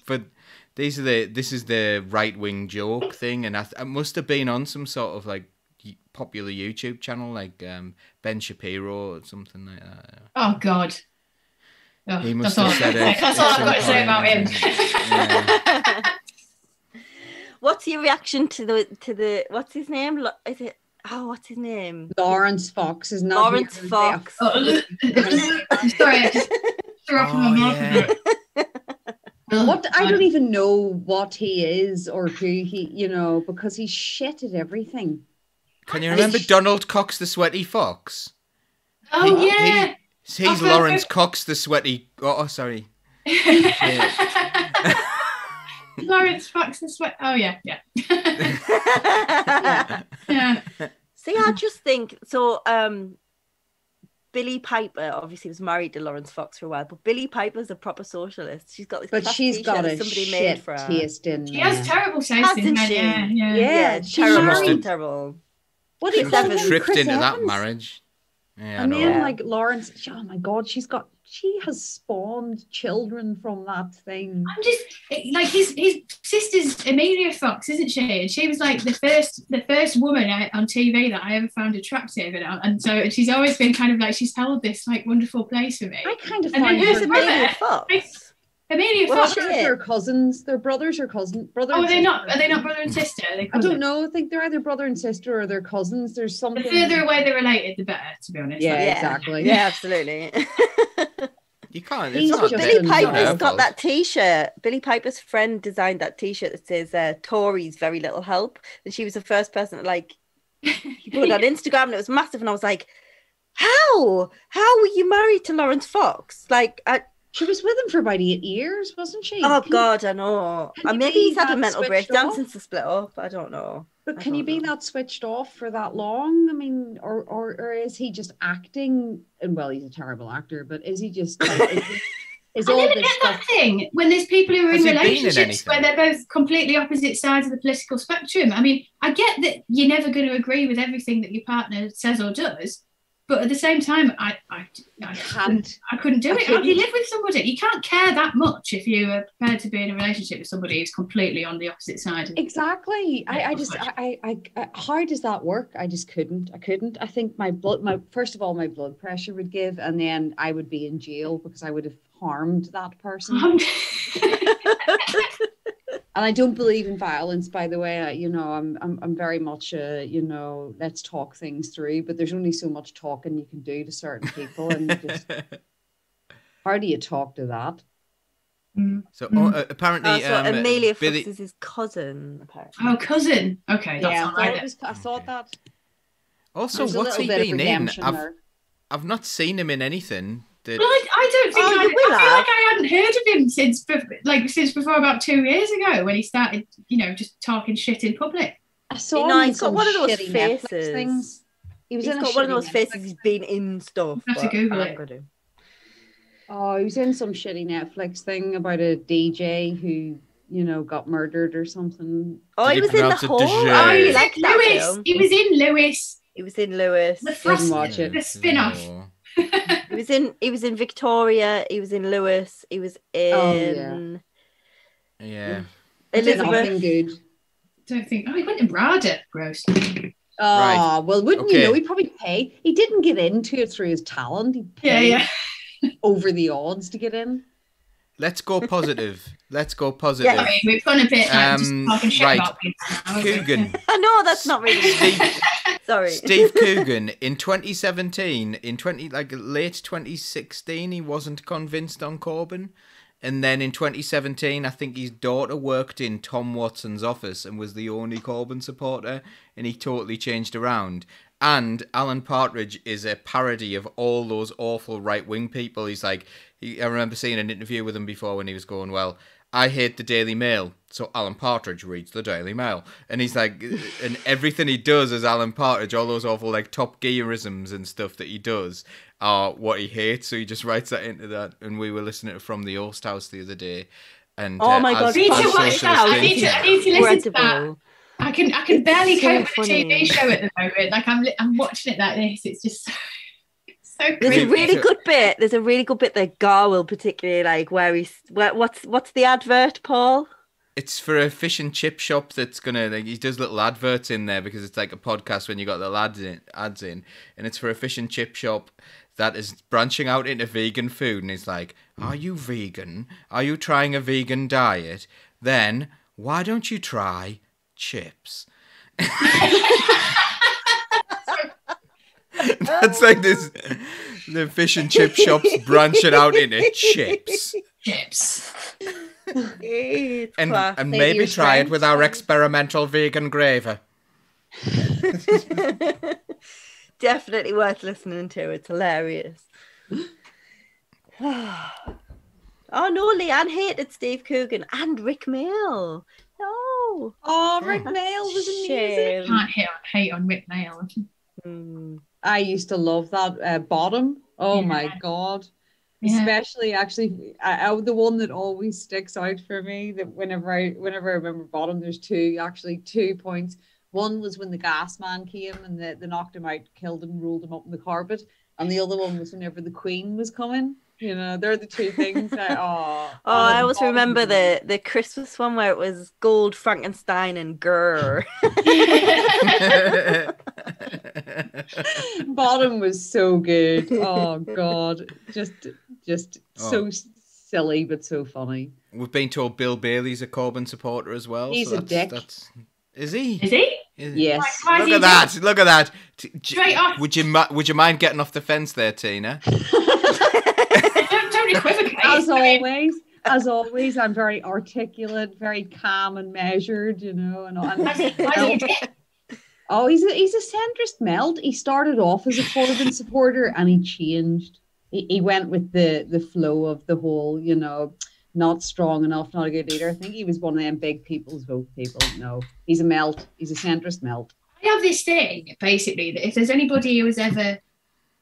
but this is the right wing joke thing, and I must have been on some sort of like popular YouTube channel like Ben Shapiro or something like that. Oh God. Oh, he must have said it. That's all I've got to say about him. Yeah. What's your reaction to the what's his name? Is it? Oh, what's his name? Lawrence Fox is not Lawrence Fox. I'm sorry, I just threw up in my mouth. What I don't even know what he is or who he, because he's shit at everything. Can you remember Donald Cox the Sweaty Fox? Oh yeah. He's Lawrence Cox the Sweaty. Oh, sorry. Lawrence Fox and Sweat. Oh yeah. Yeah. See, I just think so. Billie Piper obviously was married to Lawrence Fox for a while, but Billie Piper's a proper socialist. She's got this, but she's got a somebody shit made for her. Taste in. She has terrible taste, hasn't she? Yeah. Terrible. What tripped into that marriage? Yeah, And I then know. like Lawrence, oh my God, she has spawned children from that thing. I'm just like his sister's Amelia Fox, isn't she? And she was like the first woman on TV that I ever found attractive, and so she's always been kind of like she's held this like wonderful place for me. I kind of And then find Who's her Amelia brother, Fox? Amelia Well, Fox. she They're is. cousins. They're brothers or cousins. Brother. Oh, and are they sister. not? Are they not brother and sister? Are they I cousins? don't know. I think they're either brother and sister or they're cousins. There's The something. further away they're related, the better. To be honest. Yeah, Like, exactly. Yeah, absolutely. You can't. He's It's not just Billy a Piper's nerd. got that T-shirt. Billy Piper's friend designed that T-shirt that says "Tories very little help," and she was the first person to like. He put it on Instagram, and it was massive. And I was like, "How? How were you married to Lawrence Fox?" Like, She was with him for about 8 years, wasn't she? oh God, I know. can you And maybe be he's had a that mental switched breakdown off? since the split up. I don't know. But I can you don't be know. that switched off for that long? I mean, or is he just acting? And well, he's a terrible actor, but is he just like, is I all never this get stuff? that thing when there's people who are Has in he been in relationships where anything? they're both completely opposite sides of the political spectrum. I mean, I get that you're never going to agree with everything that your partner says or does, but at the same time, I couldn't do it. How do you live with somebody? You can't care that much if you are prepared to be in a relationship with somebody who's completely on the opposite side. Exactly. I how does that work? I just couldn't. I think first of all, my blood pressure would give, and then I would be in jail because I would have harmed that person. And I don't believe in violence, by the way. I'm very much let's talk things through, but there's only so much talking you can do to certain people, and how do you talk to that? So apparently, So Amelia Fox Billy. is his cousin, apparently. Oh, cousin. Okay, that's all right. I thought that. Also, There's a what's little he bit of been in? redemption there. I've not seen him in anything. That... Well, I don't think Oh, I you will feel have. like I hadn't heard of him since before about 2 years ago when he started, just talking shit in public. I saw No, him in he's got some one of those shitty Netflix faces. things. He's He's in got a one of shitty those faces. Netflix- He's been in stuff. I have to but Google I'm it. gonna- Oh, he was in some shitty Netflix thing about a DJ who, got murdered or something. Oh, Did he he was in the pronounce it hole. DJ? I Oh, he really was like in that Lewis. film. He was in Lewis. He was in Lewis. The Frost, watch it. the spin-off. No. He was in Victoria. He was in Lewis. He was in Yeah. Elizabeth. Nothing good. Don't think. Oh, he went to Brada. Gross. Oh, well, wouldn't you Okay. know? He'd probably pay. He didn't get into it through his talent. He paid Yeah. over the odds to get in. Let's go positive. Let's go positive. Yeah. Sorry, we've gone a bit like, just talking shit right. about people. now, Coogan. I know that's not really. Steve, Sorry. Steve Coogan in 2017, late 2016, he wasn't convinced on Corbyn, and then in 2017, I think his daughter worked in Tom Watson's office and was the only Corbyn supporter, and he totally changed around. And Alan Partridge is a parody of all those awful right-wing people. He's like, I remember seeing an interview with him before when he was going, well, I hate the Daily Mail, so Alan Partridge reads the Daily Mail. And he's like, and everything he does is Alan Partridge, all those awful like Top Gearisms and stuff that he does are what he hates. So he just writes that into that. And we were listening to From the Oast House the other day. And Oh my God, I need to As watch that. I need to listen to that. Incredible. I can barely so cope with funny. the TV show at the moment. Like I'm watching it like this. It's just so There's crazy. a really good bit. There's a really good bit that Gar will particularly like where what's the advert, Paul? It's for a fish and chip shop that's gonna he does little adverts in there because it's like a podcast when you got the ads in, and it's for a fish and chip shop that is branching out into vegan food, and it's like, are you vegan? Are you trying a vegan diet? Then why don't you try chips? That's like this. The fish and chip shops branching out into chips. Chips. It's And class. maybe your try it strength. with our experimental vegan gravy. Definitely worth listening to. It's hilarious. Oh no, Leanne hated Steve Coogan and Rick Mail. No. Oh, Rick Mail was amazing. Can't hate on Rick Mail. Mm. I used to love that Bottom. Oh Yeah. my God. Yeah. Especially actually the one that always sticks out for me that whenever I remember Bottom, there's two points. One was when the gas man came and they knocked him out, killed him, rolled him up on the carpet. and the other one was whenever the Queen was coming. You know, they're the two things that I always remember the Christmas one where it was Gold, Frankenstein, and Grr. Bottom was so good. Oh God, just so silly but so funny. We've been told Bill Bailey's a Corbyn supporter as well. He's a dick. Is he? Is he? Yes. Look at that! Look at that! Straight off. Would you mind getting off the fence there, Tina? Don't equivocate. As always, I'm very articulate, very calm and measured. You know, he's a centrist melt. He started off as a Corbyn supporter and he changed. He went with the flow of the whole, you know, not strong enough, not a good leader. I think he was one of them big people's vote people. No, he's a melt. He's a centrist melt. I have this thing, basically, that if there's anybody who has ever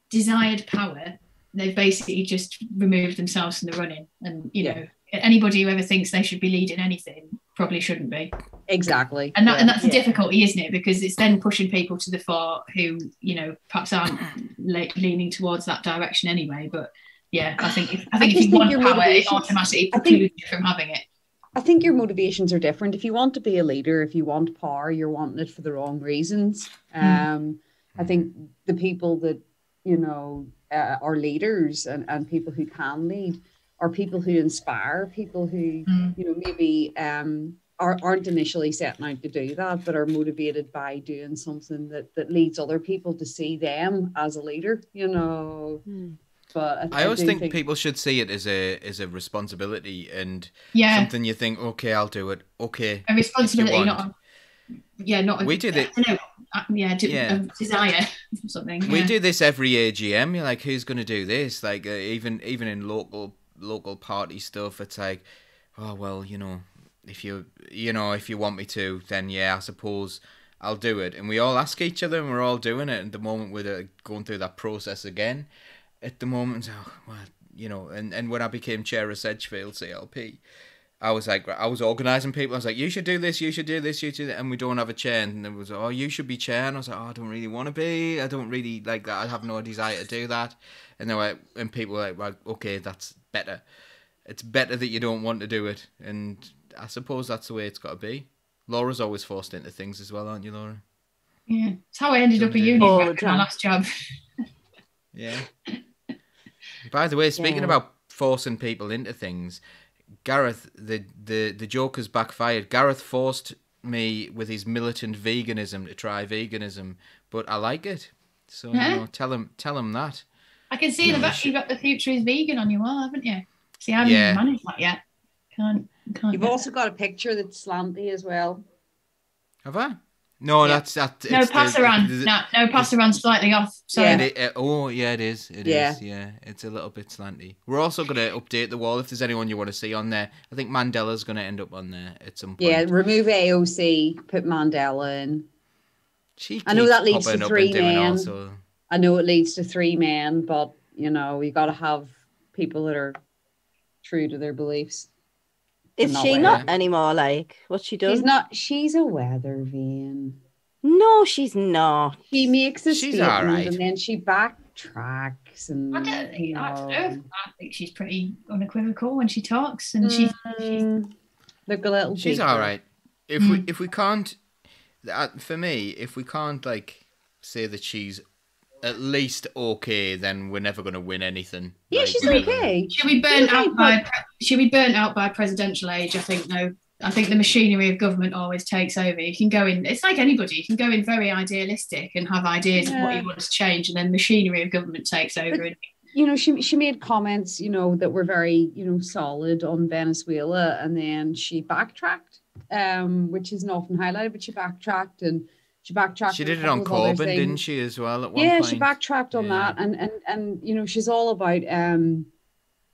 desired power, they've basically just removed themselves from the running. And, you know, anybody who ever thinks they should be leading anything probably shouldn't be. Exactly. And that's a difficulty, isn't it? Because it's then pushing people to the fore who, you know, perhaps aren't leaning towards that direction anyway. But yeah, I think if you want power, it automatically precludes you from having it. I think your motivations are different. If you want to be a leader, if you want power, you're wanting it for the wrong reasons. I think the people that, you know, are leaders and people who can lead are people who inspire, people who, you know, maybe aren't initially setting out to do that, but are motivated by doing something that leads other people to see them as a leader, you know. But I always think people should see it as a responsibility and something you think, okay, I'll do it. Okay, a responsibility, not we did it. A desire or something. We do this every AGM. You're like, who's going to do this? Like even in local party stuff, it's like, oh well, you know, if you want me to, then I suppose I'll do it. And we all ask each other, and we're all doing it. And the moment we're going through that process again. At the moment, you know, and when I became chair of Sedgefield CLP, I was organising people. I was like, you should do this, you should do this, you should do that. And we don't have a chair. And it was, oh, you should be chair. And I was like, oh, I don't really want to be. I don't really like that. I have no desire to do that. And people were like, well, okay, that's better. It's better that you don't want to do it. And I suppose that's the way it's got to be. Laura's always forced into things as well, aren't you, Laura? Yeah, it's how I ended up a union my last job. Yeah. By the way, speaking about forcing people into things, Gareth, the joke has backfired. Gareth forced me with his militant veganism to try veganism, but I like it. So you know, tell him that. I can see you've got the future is vegan on your wall, haven't you? See, I haven't even managed that yet. Can't. You've also got a picture that's slanty as well. Have I? No, that's that. No, Passaran. No, Passaran's slightly off. Sorry. It is. It is. Yeah, it's a little bit slanty. We're also going to update the wall if there's anyone you want to see on there. I think Mandela's going to end up on there at some point. Yeah, remove AOC, put Mandela in. I know that leads to 3 men. I know it leads to 3 men, but you know, you got to have people that are true to their beliefs. Is she not anymore? Like what she does? She's not. She's a weather vane. No, she's not. She makes a statement and then she backtracks. And I don't think. I don't know. I think she's pretty unequivocal when she talks, and she's look a little. She's all right. If we can't, for me, if we can't like say that she's at least okay, then we're never going to win anything. Yeah, like, she's okay. She'll be burnt out by presidential age. I think no. I think the machinery of government always takes over. You can go in. It's like anybody. You can go in very idealistic and have ideas of what you want to change, and then machinery of government takes over. But, you know, she made comments, you know, that were very, you know, solid on Venezuela, and then she backtracked, which isn't often highlighted, but she backtracked and. She did it on Corbyn, didn't she, as well, at one point? Yeah, she backtracked on that. And you know, she's all about, you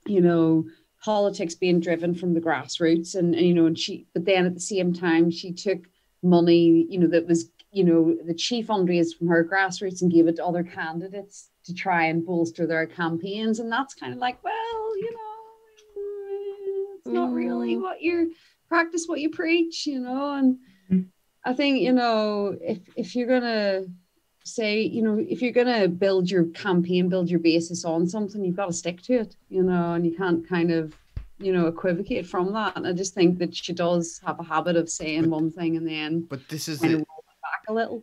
know, politics being driven from the grassroots. And you know, but then at the same time, she took money, you know, that was, you know, the chief fundraised from her grassroots and gave it to other candidates to try and bolster their campaigns. And that's kind of like, well, you know, it's not really what practice what you preach, you know, and I think, you know, if you're gonna say, if you're going to build your campaign, build your basis on something, you've got to stick to it, and you can't kind of, equivocate from that. And I just think that she does have a habit of saying one thing and then this is kind of roll it back a little.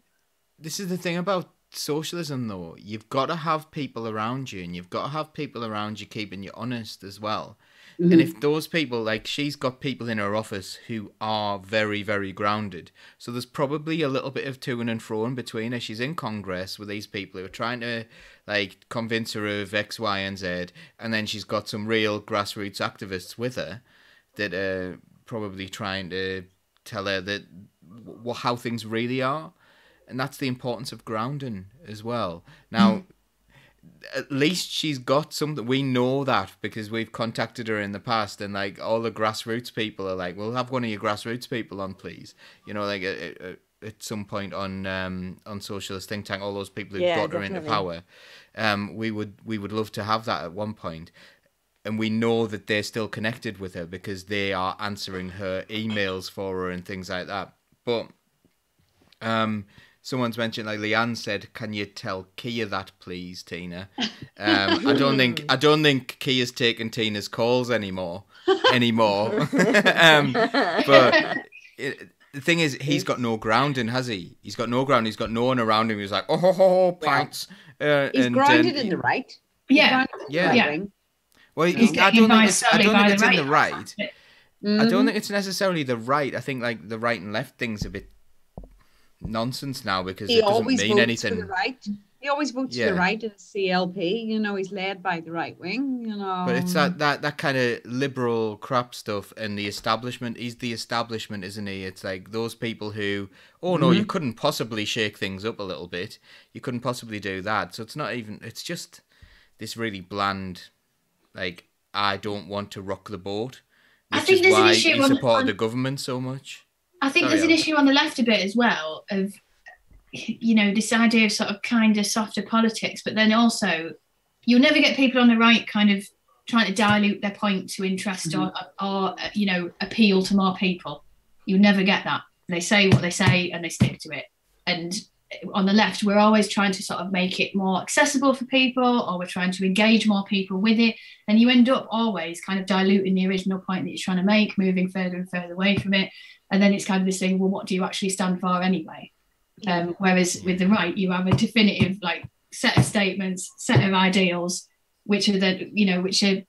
This is the thing about socialism, though. You've got to have people around you, and you've got to have people around you keeping you honest as well. Mm-hmm. And if those people, like, she's got people in her office who are very, very grounded. So there's probably a little bit of to and fro in between her. She's in Congress with these people who are trying to, like, convince her of X, Y, and Z. And then she's got some real grassroots activists with her that are probably trying to tell her that how things really are. And that's the importance of grounding as well. Now, at least she's got something. We know that because we've contacted her in the past, and like all the grassroots people are like, "We'll have one of your grassroots people on, please." Like at some point on Socialist Think Tank, all those people who got her into power. We would love to have that at one point, and we know that they're still connected with her because they are answering her emails for her and things like that. But someone's mentioned, like Leanne said, "Can you tell Kia that, please, Tina?" I don't think Kia's taking Tina's calls anymore. But the thing is, he's got no grounding, has he? He's got no ground. He's got no one around him. He's like, pints. He's grounded in the right. Yeah. Well, I don't think it's in the right. I don't think it's necessarily the right. I think like the right and left thing's a bit nonsense now because it doesn't mean anything. To the right. He always votes to the right in CLP. He's led by the right wing. But it's that kind of liberal crap stuff, and the establishment. He's the establishment, isn't he? It's like those people who, no, you couldn't possibly shake things up a little bit. You couldn't possibly do that. So it's not even. It's just this really bland, like, I don't want to rock the boat. Which is why he supported the government so much. I think there's an issue on the left a bit as well of, this idea of sort of kind of softer politics, but then also you'll never get people on the right kind of trying to dilute their point to interest or appeal to more people. You'll never get that. They say what they say and they stick to it. And on the left, we're always trying to sort of make it more accessible for people, or we're trying to engage more people with it. And you end up always kind of diluting the original point that you're trying to make, moving further and further away from it. And then it's kind of this thing, well, what do you actually stand for anyway? Whereas with the right, you have a definitive like set of statements, set of ideals, which are which are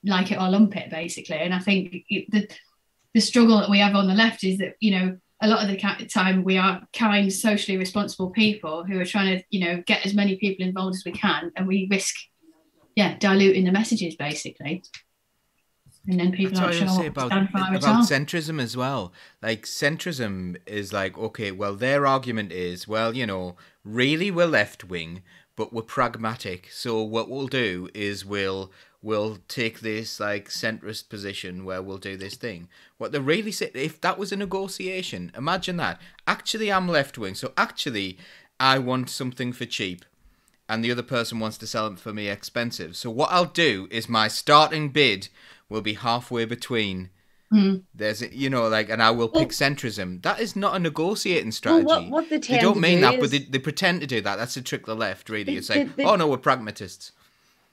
like it or lump it basically. And I think the struggle that we have on the left is that, a lot of the time we are kind, socially responsible people who are trying to, get as many people involved as we can, and we risk, diluting the messages basically. And then people aren't sure what to stand for at all. About centrism as well. Like, centrism is like, okay, well, their argument is, well, really we're left wing, but we're pragmatic. So what we'll do is we'll take this like centrist position where we'll do this thing. What they really say, if that was a negotiation, imagine that. Actually, I'm left wing, so actually I want something for cheap, and the other person wants to sell it for me expensive. So what I'll do is my starting bid will be halfway between. There's, and I will pick centrism. That is not a negotiating strategy. Well, what they don't mean that, but they pretend to do that. That's a trick the left, really. It's like, oh no, we're pragmatists.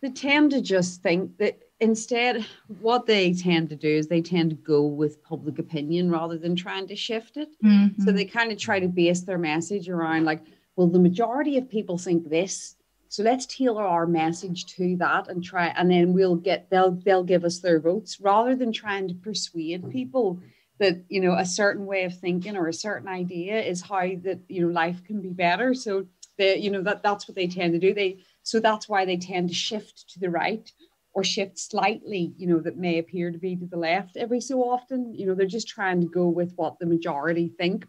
They tend to just think that instead, what they tend to do is they tend to go with public opinion rather than trying to shift it. Mm-hmm. So they kind of try to base their message around like, well, the majority of people think this, so let's tailor our message to that and try, and then they'll give us their votes rather than trying to persuade people that, a certain way of thinking or a certain idea is how that, life can be better. So that's what they tend to do. So that's why they tend to shift to the right or shift slightly, that may appear to be to the left every so often. They're just trying to go with what the majority think.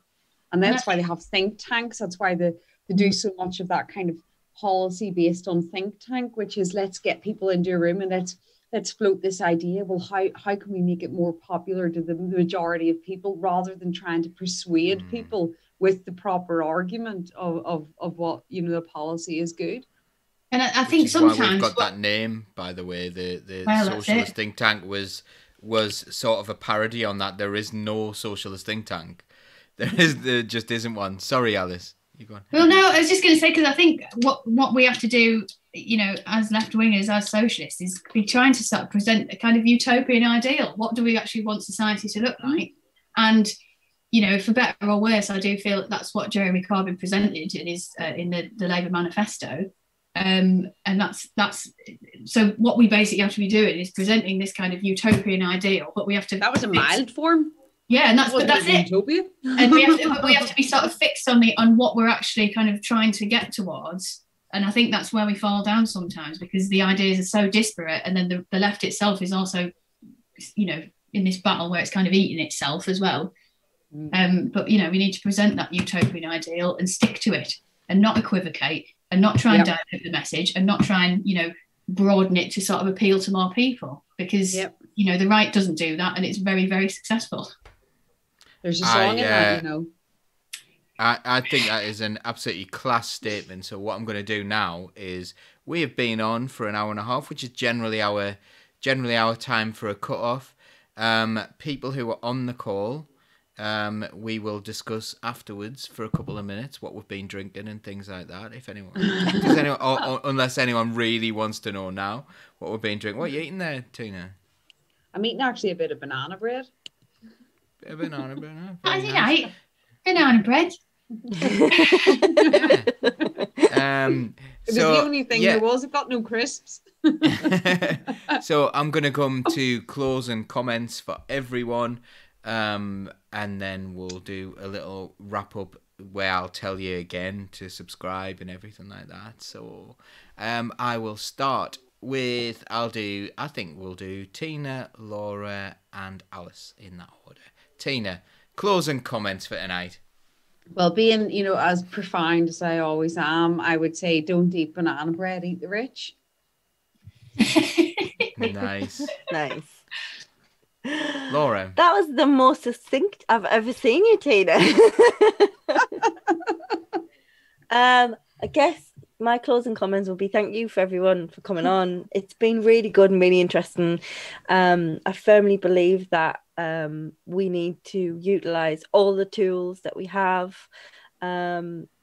And that's why they have think tanks. That's why they do so much of that kind of policy based on think tank, which is let's get people into a room and let's float this idea. Well, how can we make it more popular to the majority of people rather than trying to persuade people with the proper argument of what, the policy is good. And I think sometimes why we've got that name, by the way. The Socialist think tank was sort of a parody on that. There is no Socialist think tank. There just isn't one. Sorry, Alice. You go on. Well, no, I was just going to say, because I think what we have to do, as left-wingers, as socialists, is be trying to start present a kind of utopian ideal. What do we actually want society to look like? And, for better or worse, I do feel that's what Jeremy Corbyn presented in his in the Labour manifesto. And that's so what we basically have to be doing is presenting this kind of utopian ideal, but we have to. That was a mild form. Yeah, and that's it. Utopia. And we have to be sort of fixed on what we're actually kind of trying to get towards. And I think that's where we fall down sometimes, because the ideas are so disparate, and then the left itself is also, in this battle where it's kind of eating itself as well. But we need to present that utopian ideal and stick to it, and not equivocate, and not try and dilute the message, and not try and broaden it to sort of appeal to more people, because the right doesn't do that, and it's very, very successful. There's a song in that, I think that is an absolutely class statement. So what I'm going to do now is, we have been on for an hour and a half, which is generally our time for a cut-off. People who are on the call, we will discuss afterwards for a couple of minutes what we've been drinking and things like that. If anyone, unless anyone really wants to know now what we've been drinking. What are you eating there, Tina? I'm eating actually a bit of banana bread. Bit of banana bread. I think I eat banana bread. Yeah. It was the only thing there was. I've got no crisps. So I'm going to come to closing comments for everyone, and then we'll do a little wrap up where I'll tell you again to subscribe and everything like that. So I will start with, I think we'll do Tina, Laura and Alice in that order. Tina, closing comments for tonight. Well, being, as profound as I always am, I would say, don't eat banana bread, eat the rich. Nice. Laura. That was the most succinct I've ever seen you, Tina. I guess my closing comments will be thank you for everyone for coming on. It's been really good and really interesting. I firmly believe that we need to utilize all the tools that we have,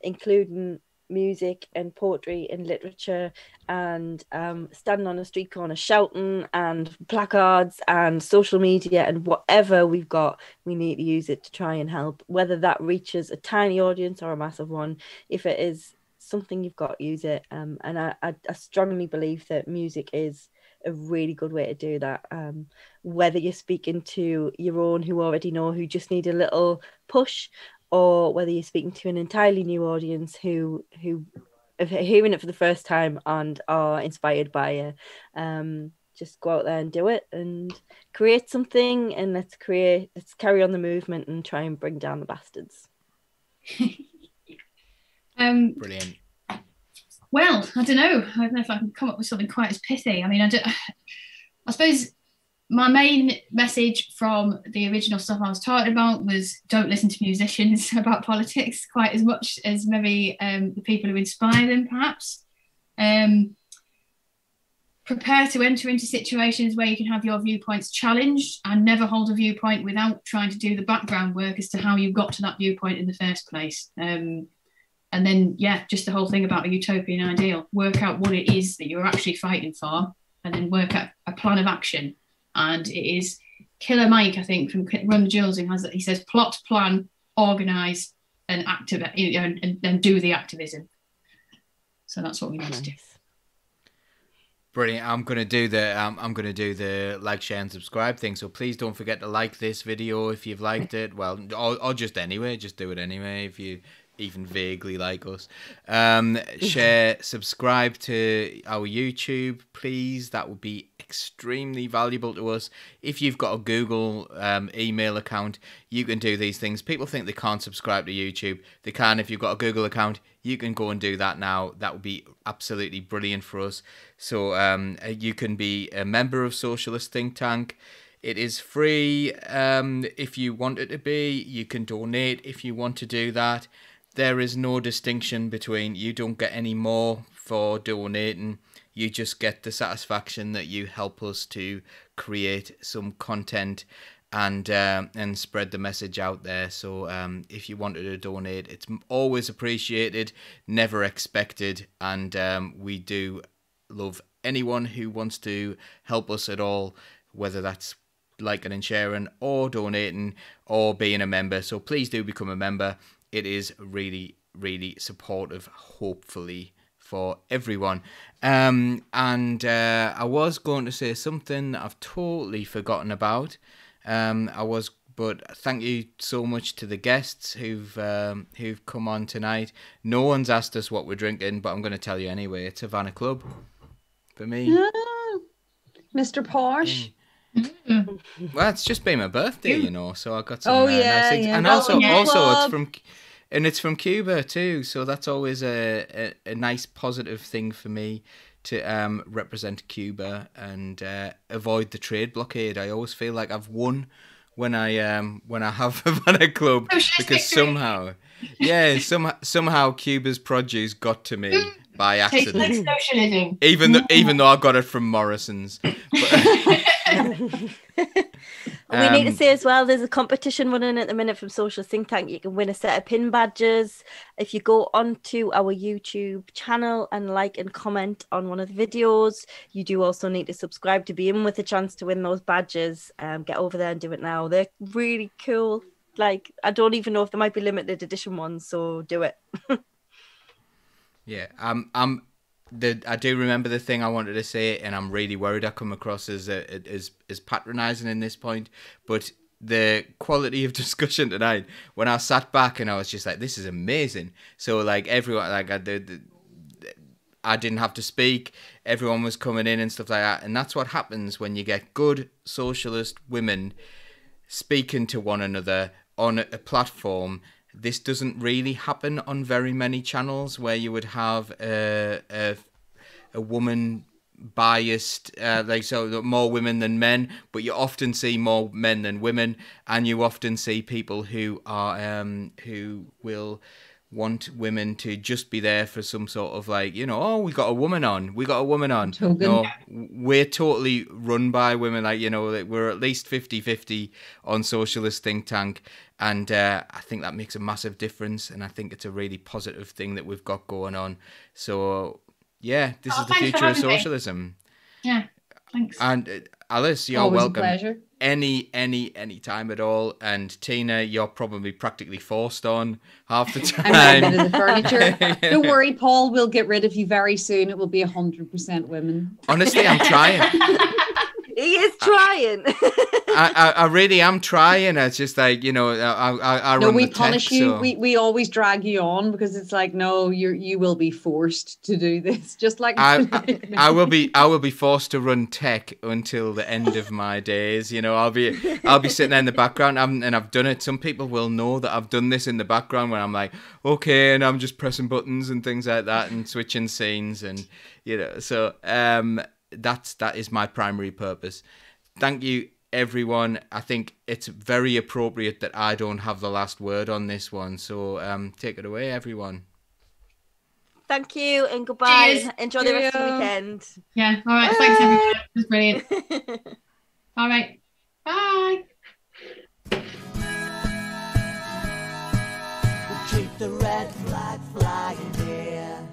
including music and poetry and literature, and standing on a street corner shouting, and placards and social media, and whatever we've got, we need to use it to try and help, whether that reaches a tiny audience or a massive one. If it is something you've got, use it. And I strongly believe that music is a really good way to do that, whether you're speaking to your own who already know, who just need a little push, or whether you're speaking to an entirely new audience who are hearing it for the first time and are inspired by it. Just go out there and do it and create something, and let's carry on the movement and try and bring down the bastards. Brilliant. Well, I don't know if I can come up with something quite as pithy. I mean, I suppose my main message from the original stuff I was talking about was, don't listen to musicians about politics quite as much as maybe the people who inspire them, perhaps. Prepare to enter into situations where you can have your viewpoints challenged, and never hold a viewpoint without trying to do the background work as to how you got to that viewpoint in the first place. And then, just the whole thing about a utopian ideal. Work out what it is that you're actually fighting for, and then work out a plan of action. And it is Killer Mike, I think, from Run the Jewels, who has that. He says, plot, plan, organise, and activate, and then do the activism. So that's what we need to do. Brilliant. I'm gonna do the like, share, and subscribe thing. So please don't forget to like this video if you've liked it. Well, or just do it anyway if you even vaguely like us. Share, subscribe to our YouTube, please. That would be extremely valuable to us. If you've got a Google email account, you can do these things. People think they can't subscribe to YouTube. They can. If you've got a Google account, you can go and do that now. That would be absolutely brilliant for us. So you can be a member of Socialist Think Tank. It is free if you want it to be. You can donate if you want to do that. There is no distinction between, you don't get any more for donating. You just get the satisfaction that you help us to create some content and spread the message out there. So if you wanted to donate, it's always appreciated, never expected, and we do love anyone who wants to help us at all, whether that's liking and sharing or donating or being a member. So please do become a member. It is really, really supportive, hopefully, for everyone. And I was going to say something that I've totally forgotten about. But thank you so much to the guests who've come on tonight. No one's asked us what we're drinking, but I'm going to tell you anyway. It's Havana Club for me. Mr. Posh. Well, it's just been my birthday, you know, so I got some nice things. And also it's from Cuba too, so that's always a nice positive thing for me to represent Cuba and avoid the trade blockade. I always feel like I've won when I have Havana Club, because somehow Cuba's produce got to me by accident. Tastes like socialism. Even though I got it from Morrison's. We need to say as well, there's a competition running at the minute from Socialist Think Tank. You can win a set of pin badges if you go onto our YouTube channel and like and comment on one of the videos. You do also need to subscribe to be in with a chance to win those badges. Get over there and do it now. They're really cool. Like, I don't even know if there might be limited edition ones, so do it. Yeah, I do remember the thing I wanted to say, and I'm really worried I come across as patronising in this point, but the quality of discussion tonight, when I sat back and I was just like, this is amazing. So like everyone, like I didn't have to speak, everyone was coming in and stuff like that, and that's what happens when you get good socialist women speaking to one another on a platform. This doesn't really happen on very many channels where you would have a woman biased, so more women than men, but you often see more men than women, and you often see people who are who will want women to just be there for some sort of like, you know, oh, we got a woman on. No, we're totally run by women. Like, you know, we're at least 50-50 on Socialist Think Tank. And I think that makes a massive difference. And I think it's a really positive thing that we've got going on. So, yeah, this is the future of socialism. Yeah, thanks. And Alice, you're always welcome. A pleasure. Any time at all. And Tina, you're probably practically forced on half the time. I'm not rid of the furniture. Don't worry, Paul, we'll get rid of you very soon. It will be 100% women. Honestly, I'm trying. He is trying. I really am trying. It's just like, you know, I no, run we the punish tech, you. so. We always drag you on because it's like, no, you will be forced to do this. Just like I will be forced to run tech until the end of my days. You know, I'll be sitting there in the background, and I've done it. Some people will know that I've done this in the background when I'm like, okay, and I'm just pressing buttons and things like that and switching scenes, and you know, so that is my primary purpose. Thank you, everyone. I think it's very appropriate that I don't have the last word on this one. So take it away, everyone. Thank you and goodbye. Cheers. Enjoy the rest of the weekend. Yeah, all right. Thanks, everyone. It was brilliant. All right. Bye. Keep the red flag flying there.